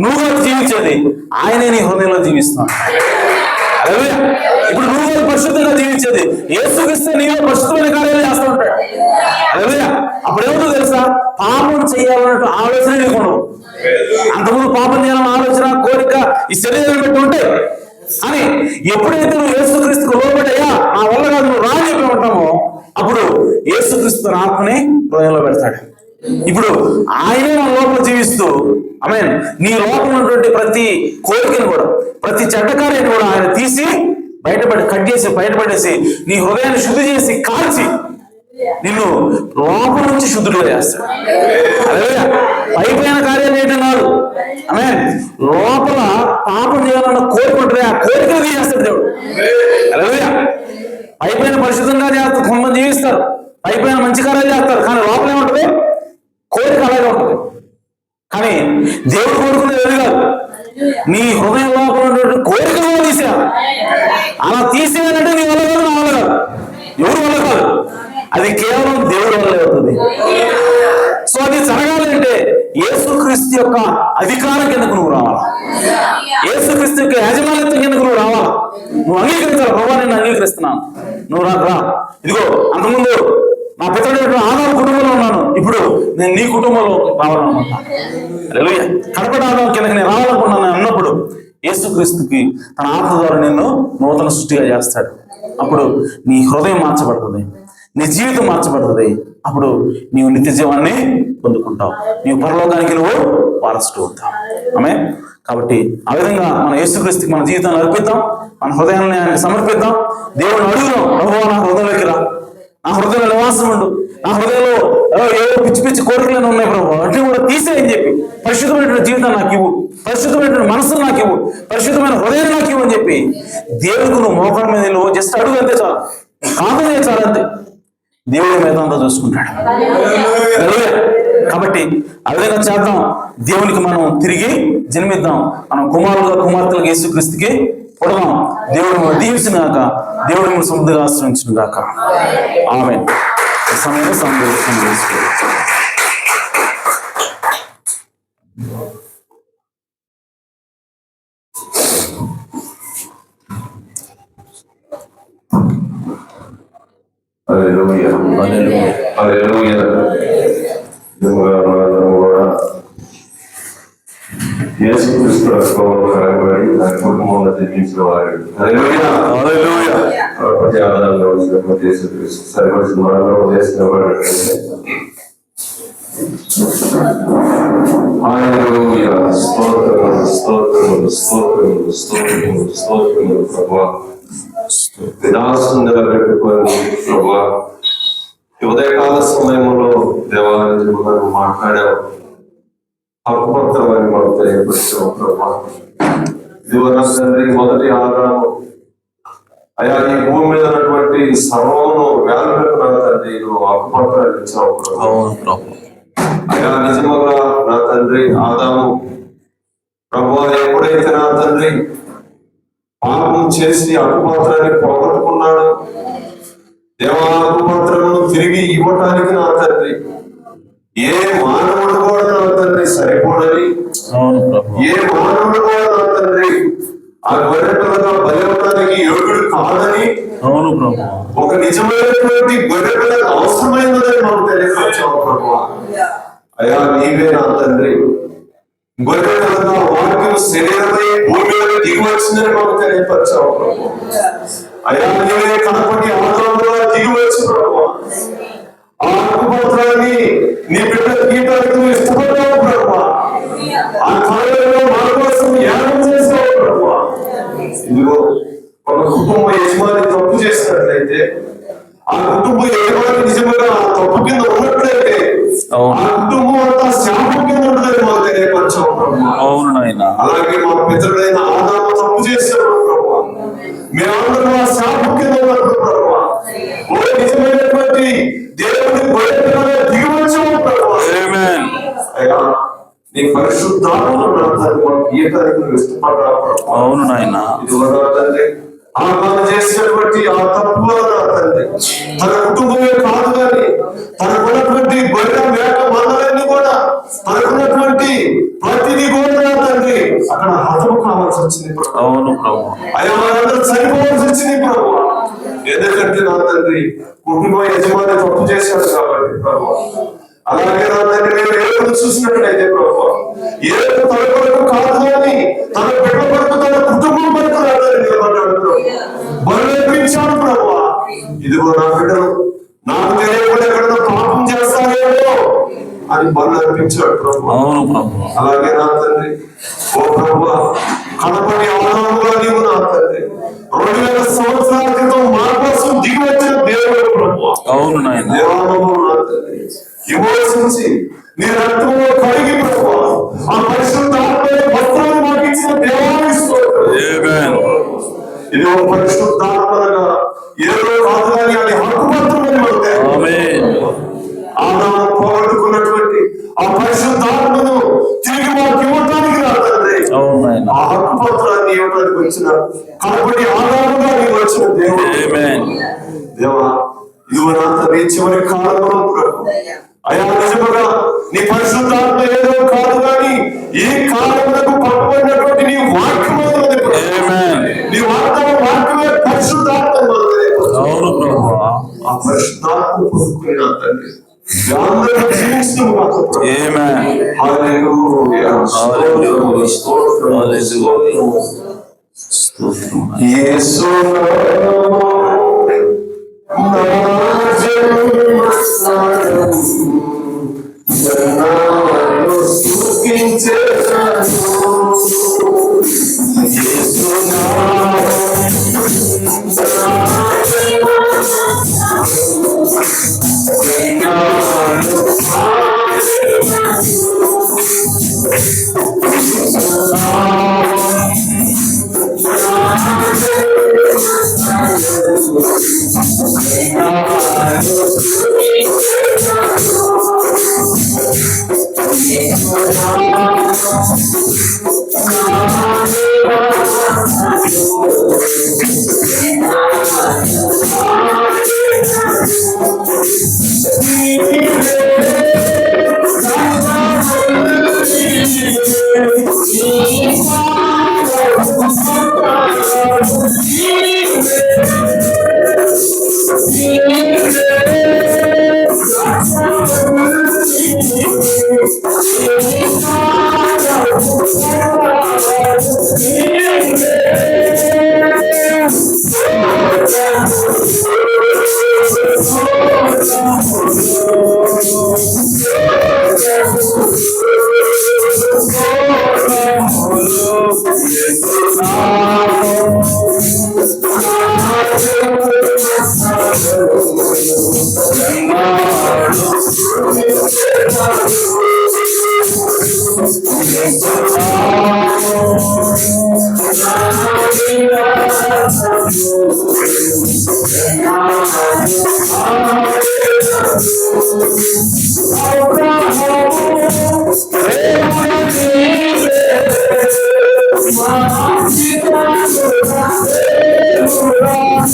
నువ్వు జీవించేది ఆయనే నీ హృదయంలో జీవిస్తున్నాడు. హల్లెలూయా. ఇప్పుడు నువ్వు పరిశుద్ధంగా జీవించేది యేసుక్రీస్తు నీలో పరిశుద్ధమైన కార్యాలు చేస్తూ ఉంటాడు. హల్లెలూయా. అప్పుడు ఏమవుతుందో తెలుసా, పాపం చేయాలన్నట్టు ఆలోచన నీకు ఉండవు. అంతకుముందు పాపం చేయాలన్న ఆలోచన, కోరిక ఈ శరీరం పెట్టి ఉంటాయి. అని ఎప్పుడైతే నువ్వు యేసుక్రీస్తుకు లోబడయ్యా నా వల్ల కాదు నువ్వు రా చెప్పి ఉంటామో అప్పుడు యేసుక్రీస్తు ఆత్మని హృదయంలో పెడతాడు. ఇప్పుడు ఆయనే నా లోపల జీవిస్తూ ఆమేన్ నీ లోపల ఉన్నటువంటి ప్రతి కోరికను కూడా, ప్రతి చెడ్డకార్యాన్ని కూడా ఆయన తీసి కట్ చేసి బయటపడేసి నీ హృదయాన్ని శుద్ధి చేసి కాల్చి నిన్ను లోపల నుంచి శుద్ధులుగా చేస్తాడు. హల్లెలూయా. పైపైన కార్యాలు చేయడం కాదు, ఆమేన్ లోపల పాపం చేయాలన్న కోరిక ఉంటుంది, ఆ కోరికలు తీసేస్తాడు దేవుడు. హల్లెలూయా. పైపైన పరిశుద్ధంగా చేస్తారు, కొంతమంది జీవిస్తారు, పైపైన మంచి కార్యాలు చేస్తారు, కానీ లోపల ఏముంటుంది, కోరిక అలాగే ఉంటుంది. కానీ దేవుడు కోరుకునేది ఏది కాదు, నీ హృదయం లోపల ఉన్నటువంటి కోరికలు తీసేయాలి. అలా తీసేయాలంటే నీ వల్ల కాదు, నా వల్ల కాదు, ఎవరి వల్ల కాదు, అది కేవలం దేవుడి వల్లే అవుతుంది. సో అది జరగాలంటే యేసుక్రీస్తు యొక్క అధికారం కిందకు నువ్వు రావాలా, యేసుక్రీస్తు యొక్క యాజమాన్యత్వం కిందకు నువ్వు రావాలా. నువ్వు అంగీకరించాలి, ప్రభువా నేను అంగీకరిస్తున్నాను, నువ్వు రా. ఇదిగో అంతకుముందు నా పితరుడు ఆదాము కుటుంబంలో ఉన్నాను, ఇప్పుడు నేను నీ కుటుంబంలో రావాలనుకుంటున్నాను. హల్లెలూయా. కడపటి ఆదాము కిందకి నేను రావాలనుకున్నాను అన్నప్పుడు యేసుక్రీస్తుకి తన ఆత్మ ద్వారా నిన్ను నూతన సృష్టిగా చేస్తాడు. అప్పుడు నీ హృదయం మార్చబడుతుంది, నీ జీవితం మార్చబడుతుంది. అప్పుడు నీవు నిత్య జీవాన్ని పొందుకుంటావు, నీవు పరలోకానికి నువ్వు వారసుడు అవుతావు. ఆమేన్. కాబట్టి ఆ విధంగా మన యేసుక్రీస్తుకి మన జీవితాన్ని అర్పిద్దాం, మన హృదయాన్ని ఆయనకు సమర్పిద్దాం. దేవుడిని అడుగుదాం, ప్రభువా నా హృదయంలోకి రా, నా హృదయంలో నివాసం ఉండు, నా హృదయంలో ఏవో పిచ్చి పిచ్చి కోరికలను ఉన్నాయి ప్రభు, అన్నీ కూడా తీసేయని చెప్పి పరిశుద్ధమైనటువంటి జీవితాన్ని నాకు ఇవ్వు, పరిశుద్ధమైనటువంటి మనసును నాకు ఇవ్వు, పరిశుద్ధమైన హృదయం నాకు ఇవ్వు అని చెప్పి దేవుడికి నువ్వు మోకాళ్ళ మీద నువ్వు జస్ట్ అడుగు, అంతే చాలు, కాదనే చాలు, అంతే. దేవుడి మీద అంతా చూసుకుంటాడు. కాబట్టి ఆ విధంగా చేద్దాం, దేవునికి మనం తిరిగి జన్మిద్దాం, మనం కుమార్తెలకు యేసుక్రీస్తుకి పుడదాం. దేవుడు మనం దీవించిన గాక, దేవుడు మనం సమృద్ధిగా ఆశ్రయించిన గాక. ఆమేన్. సమయంలో సందేశం చేసుకోవచ్చు. హల్లెలూయా. హల్లెలూయా. హల్లెలూయా. యేసుక్రీస్తు రక్తముబడి ఆయన కుటుంబంలో జన్మించిన వారు. హల్లెలూయా. హల్లెలూయా. ప్రతి ఆధారంలో వచ్చిన యేసుక్రీస్తు సరిపడిన మరణంలో చేసిన వాడు. హల్లెలూయా. స్తోత్రములు, స్తోత్రములు, స్తోత్రములు, స్తోత్రములు, స్తోత్రములు ప్రభువా. వినాశంగా పెట్టుకొని ప్రభువా ఈ ఉదయకాల సమయంలో దేవాలయం మనం మాట్లాడావు, హక్కుపత్రమని మాకు తెలియపరిచావు ప్రభా. తండ్రి మొదటి ఆధారము అయా ఈ భూమి మీద ఉన్నటువంటి ఉన్నటువంటి సర్వమును వ్యాధులకు నా తండ్రి నువ్వు ఆకుపత్రాలు ఇచ్చావు ప్రభు. అవును ప్రభు. అయ్యా నిజముగా నా తండ్రి ఆదాము ప్రభు ఎప్పుడైతే నా తండ్రి పాపం చేసి ఆకుపత్రాన్ని పోగొట్టుకున్నాడు, దేవా ఆకుపత్రమును తిరిగి ఇవ్వటానికి నా తండ్రి ఏ మానవుడు కూడా నా తండ్రి సరిపోడని, ఏ మానవుడు కూడా నా తండ్రి ఆ గొర్రెపిల్లగా బలవడానికి యోగుడు కాదని, అవును ప్రభు, ఒక నిజమైనటువంటి గొర్రెపిల్లగా అవసరమైనదని మాకు తెలియపరిచావు ప్రభు. అయ్యా నీవే నా తండ్రి గొర్రెపిల్లగా వాక్యం శరీరమై భూమిలో దిగి వచ్చిందని మాకు తెలియపరిచావు ప్రభు. అయ్యా నీవే కనపడి ఆదాముగా దిగి వచ్చి ప్రభు ఆ ఆకుపత్రాన్ని నీ బిడ్డ గీతానికి నువ్వు ఇష్టపడ్డావు ప్రభు. ఆ కాలంలో మన కోసం యాగం చేసావు ప్రభు. ఇదిగో ఒక కుటుంబ యజమాని తప్పు చేసినట్లయితే, ఆ కుటుంబ యజమాని నిజంగా ఆ తప్పు కింద ఉన్నట్లయితే ఆ కుటుంబం అంతా శాపం కింద ఉంటుందని మాకు తెలియపరచావు ప్రభు. అవును నాయన. అలాగే మా పితరుడైన ఆదాము తప్పు చేశాడు ప్రభు. మేమందరం ఆ శాపం కింద ఉన్నప్పుడు ప్రభు ఓ నిజమైనటువంటి దేవుని గొర్రెపిల్లగా దిగి వచ్చాము ప్రభు. అయ్యా నీ పరిశుద్ధాత్మను నా తండ్రి మాకు గీయటానికి నువ్వు ఇష్టపడ్డావు ప్రభు. అవును నాయన. ఇదిగో నా తండ్రి ఆదాము చేసినటువంటి ఆ తప్పు వల్ల నా తండ్రి తన కుటుంబమే కాదు కానీ తనకున్నటువంటి గొర్రె మేక మందలన్నీ కూడా తనకున్నటువంటి ప్రతిదీ కూడా నా తండ్రి అక్కడ హతము కావాల్సి వచ్చింది ప్రభు. అవును ప్రభు. అయ్యా వాళ్ళందరూ చనిపోవాల్సి వచ్చింది ప్రభు. ఎందుకంటే నా తండ్రి కుటుంబ యజమాని తప్పు చేశాడు కాబట్టి ప్రభు. అలాగే నా తండ్రి మేము ఏడుపు చూసినట్లయితే ప్రభు ఏడుపు తన కొరకు కాదు కానీ తన బిడ్డ కొరకు తన కుటుంబం కొరకు నా తండ్రి నిలబడ్డాడు ప్రభు. బలపించాడు ప్రభు. ఇదిగో నా బిడ్డలు నాకు తెలియకుండా ఎక్కడైనా పాపం చేస్తానేమో అని బలు అర్పించాడు ప్రభు. అవును ప్రభు. అలాగే నా తండ్రి ఓ ప్రభు కనపడి ఆదాముగా నీవు నా తండ్రి 2000 సంవత్సరాల క్రితం మా కోసం దిగి వచ్చిన దేవుడు ప్రభు. అవును నాయన. దేవాలయంలో నా తండ్రి విమోచించి నీ రక్తంలో కడిగి ప్రభు ఆ పరిశుద్ధాత్మని వస్త్రాలు మాకు ఇచ్చిన దేవాలయం ఇది ఒక పరిశుద్ధాత్మగా ఏదో కాదు కానీ అది హక్కుపత్రమని ఆదాము పోగొట్టుకున్నటువంటి ఆ పరిశుద్ధాత్మను తిరిగి మాకు ఇవ్వటానికి నా తండ్రి ఆ హక్కుపత్రాన్ని ఇవ్వడానికి వచ్చిన కాబట్టి ఆదాముగా నీవు వచ్చిన దేవుడు దేవా ఇదిగో నా తండ్రి చివరి కాలంలో అయా నిజముగా నీ పరిశుద్ధాత్మ ఏదో కాదు కానీ ఈ కాలములకు పంపబడినటువంటి నీ వాక్యం నీ వాక్యమే పరిశుద్ధాత్మ. ఆ పరిశుద్ధాత్మ పొందుకుని నా తండ్రి అందరూ జీవిస్తున్నాము. యేసు Yeah. మా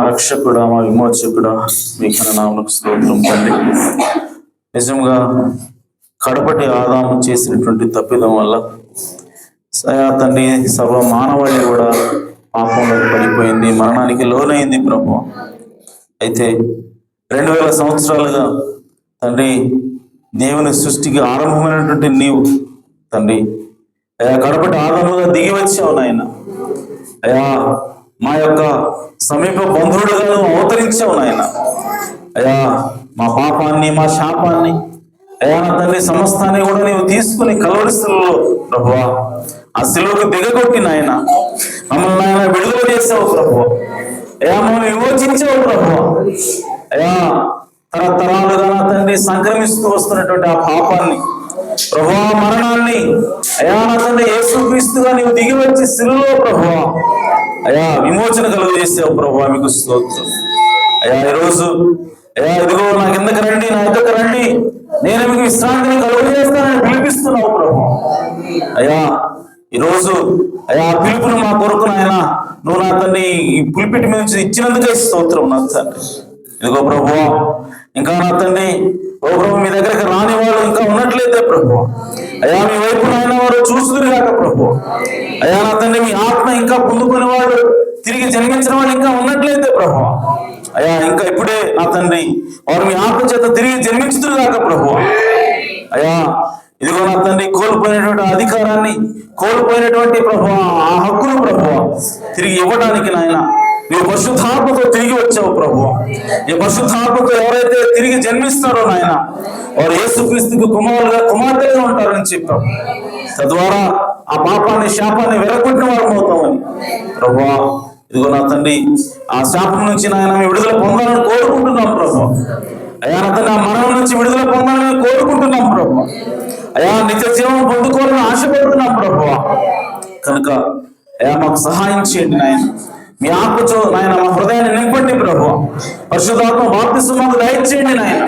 రక్షకుడా, మా విమోచకుడా, మీ ఘననామమునకు స్తోత్రం తండ్రి. నిజంగా కడపటి ఆదాము చేసినటువంటి తప్పిదం వల్ల తండ్రి సర్వ మానవాళి కూడా పాపంలో పడిపోయింది, మరణానికి లోనైంది ప్రభు. అయితే 2000 సంవత్సరాలుగా తండ్రి దేవుని సృష్టికి ఆరంభమైనటువంటి నీవు తండ్రి అయా కడపటి ఆదాముగా దిగి వచ్చావు నాయన. అయా మా యొక్క సమీప బంధువుడుగా నువ్వు అవతరించావు నాయన. అయా మా పాపాన్ని, మా శాపాన్ని, అయా నా తండ్రి సమస్తాన్ని కూడా నీవు తీసుకుని కలవరిస్తుల్లో ప్రభువా ఆ శిలువకు దిగగొట్టి నాయన మమ్మల్ని నాయన విడుదల చేసావు ప్రభు. అయా మమ్మల్ని విమోచించావు ప్రభు. అయా తరతరాలుగా నా తండ్రి సంక్రమిస్తూ వస్తున్నటువంటి ఆ పాపాన్ని, ప్రభువా మరణాన్ని అయా నా తండ్రి యేసుక్రీస్తుగా నీవు దిగి వచ్చి శిలువలో ప్రభువా అయా విమోచన కలుగజేసావు ప్రభువా, మీకు స్తోత్రం. అయా ఈరోజు అయా ఇదిగో నా కిందకి రండి, నా ఎద్దకు రండి, నేను మీకు విశ్రాంతిని కలుగజేస్తానని పిలిపిస్తున్నావు ప్రభు. అయా ఈరోజు అయా పిలుపును మా కొరకు నాయన నువ్వు నా తండ్రి ఈ పులిపిటి మీద నుంచి ఇచ్చినందుకే స్తోత్రం నా తండ్రి. ఇదిగో ప్రభువా ఇంకా నా తండ్రి ఓ ప్రభు మీ దగ్గరికి రాని వాళ్ళు ఇంకా ఉన్నట్లయితే ప్రభు అయా మీ వైపు నాయన వారు చూసుకుని కాక ప్రభు. అయా నా తండ్రి మీ ఆత్మ ఇంకా పొందుకునే వాళ్ళు, తిరిగి జన్మించిన వాళ్ళు ఇంకా ఉన్నట్లయితే ప్రభు అయా ఇంకా ఇప్పుడే నా తండ్రి వారు మీ ఆత్మ చేత తిరిగి జన్మించుతురు కాక ప్రభు. అయా ఇదిగో నా తండ్రి కోల్పోయినటువంటి అధికారాన్ని, కోల్పోయినటువంటి ప్రభు ఆ హక్కును ప్రభు తిరిగి ఇవ్వడానికి నాయన నీవు పరిశుద్ధాత్మతో తిరిగి వచ్చావు ప్రభు. ఈ పరిశుద్ధాత్మతో ఎవరైతే తిరిగి జన్మిస్తారో నాయన వారు యేసుక్రీస్తుకు కుమార్తెగా ఉంటారని చెప్పావు. తద్వారా ఆ పాపాన్ని, శాపాన్ని వెరగొట్టిన వారు అవుతామని ప్రభు. ఇదిగో నా తండ్రి ఆ శాపం నుంచి నాయన మేము విడుదల పొందాలని కోరుకుంటున్నాం ప్రభు. అయా నా తండ్రి ఆ మరణం నుంచి విడుదల పొందాలని కోరుకుంటున్నాం ప్రభు. అయా నిత్య జీవం పొందుకోవాలని ఆశపడుతున్నాం ప్రభు. కనుక అయా మాకు సహాయం చేయండి నాయన. మీ ఆత్మతో నాయన మా హృదయాన్ని నింపండి ప్రభు. పరిశుద్ధాత్మ బాప్తిస్మం మాకు దయచేయండి నాయన.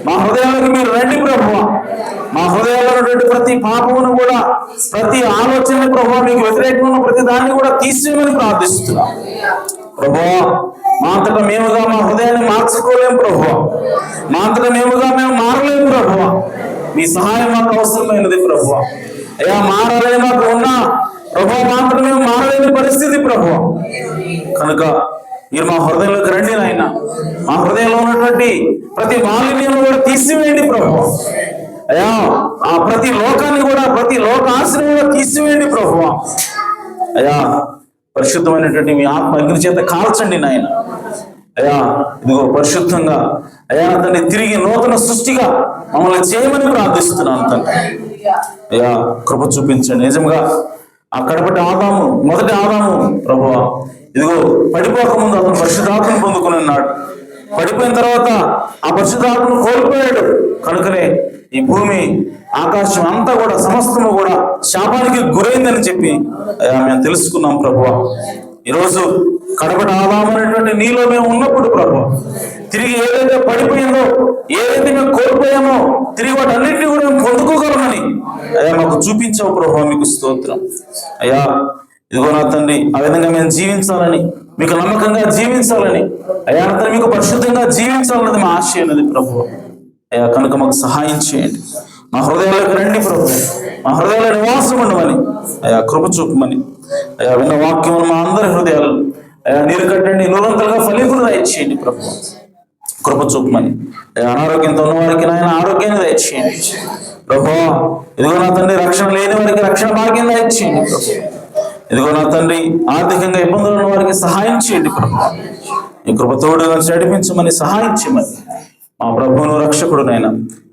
మా హృదయాలకు మీరు రండి ప్రభు. మా హృదయాల్లో ప్రతి పాపమును కూడా, ప్రతి ఆలోచన ప్రభు మీకు వ్యతిరేకమైన ప్రతి దాన్ని కూడా తీసేయమని ప్రార్థిస్తున్నాం ప్రభు. మా అంతటా మేముగా మా హృదయాన్ని మార్చుకోలేము ప్రభు. మా అంతటా మేముగా మేము మారలేము ప్రభు. మీ సహాయం మాకు అవసరమైనది ప్రభు. అయ్యా మారాలే మాకు ఉన్నా ప్రభు మా అంతటా మేము మారలేని పరిస్థితి ప్రభు. కనుక మీరు మా హృదయంలోకి రండి నాయన. మా హృదయంలో ఉన్నటువంటి ప్రతి మాలిన్యం కూడా తీసివేయండి ప్రభు. అయ్యా ఆ ప్రతి లోకాన్ని కూడా, ప్రతి లోక ఆశ్రయం కూడా తీసివేయండి ప్రభువా. అయ్యా పరిశుద్ధమైనటువంటి మీ ఆత్మ అగ్ని చేత కాల్చండి నాయన. అయ్యా ఇదిగో పరిశుద్ధంగా అయ్యా తండ్రి తిరిగి నూతన సృష్టిగా మమ్మల్ని చేయమని ప్రార్థిస్తున్నాను తండ్రి. అయ్యా కృప చూపించండి. నిజంగా ఆ మొదటి ఆదాము ప్రభువా ఇదిగో పడిపోకముందు అతను పరిశుద్ధాత్మను పొందుకుని ఉన్నాడు. పడిపోయిన తర్వాత ఆ పరిశుద్ధాత్మను కోల్పోయాడు. కనుకనే ఈ భూమి ఆకాశం అంతా కూడా సమస్తము కూడా శాపానికి గురైందని చెప్పి మేము తెలుసుకున్నాం ప్రభువా. ఈరోజు కడపటి ఆదామైనటువంటి నీలో మేము ఉన్నప్పుడు ప్రభువా తిరిగి ఏదైతే పడిపోయిందో, ఏదైతే మేము కోల్పోయామో తిరిగి వాటి అన్నింటినీ కూడా మేము పొందుకోగలమని అయ్యా మాకు చూపించావు ప్రభువా. మీకు స్తోత్రం అయ్యా. ఇదిగో నా తండ్రి ఆ విధంగా మేము జీవించాలని, మీకు నమ్మకంగా జీవించాలని అయ్యా నా తండ్రి మీకు పరిశుద్ధంగా జీవించాలన్నది మా ఆశయం అన్నది ప్రభువా. అయ్యా కనుక మాకు సహాయం చేయండి. మా హృదయాలకు రండి ప్రభు, మా హృదయాల నివాసం ఉండమని అయ్యా కృప చూపమని అయ్యా విన్న వాక్యం మా అందరి హృదయాలు అయ్యా నీరు కట్టండి, నూరంతలుగా ఫలింపులు దయచేయండి ప్రభు. కృప చూపమని అయ్యా అనారోగ్యంతో ఉన్న వారికి నాయన ఆరోగ్యాన్ని దయచేయండి ప్రభు. ఇదిగో నా తండ్రి రక్షణ లేని వారికి రక్షణ భాగ్యం దయచేయండి ప్రభు. ఇదిగో నా తండ్రి ఆర్థికంగా ఇబ్బందులు ఉన్న వారికి సహాయం చేయండి ప్రభు. ఈ కృపతోడుగా నడిపించమని సహాయం చేయమని మా ప్రభువును రక్షకుడునైనా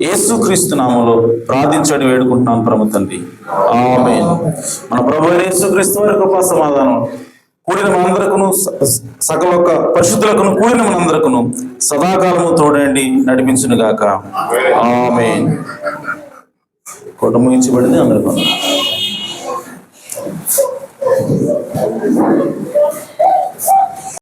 యేసుక్రీస్తు నామములో ప్రార్థించడి వేడుకుంటున్నాం పరమ తండ్రి. ఆమేన్. మన ప్రభు యేసుక్రీస్తు వారి కృపా సమాధానం కూడిన మనందరకును సకల పరిశుద్ధులకును కూడిన మనందరకును సదాకాలము తోడండి నడిపించును గాక. ఆమేన్. కోట ముగించబడింది అందరికీ.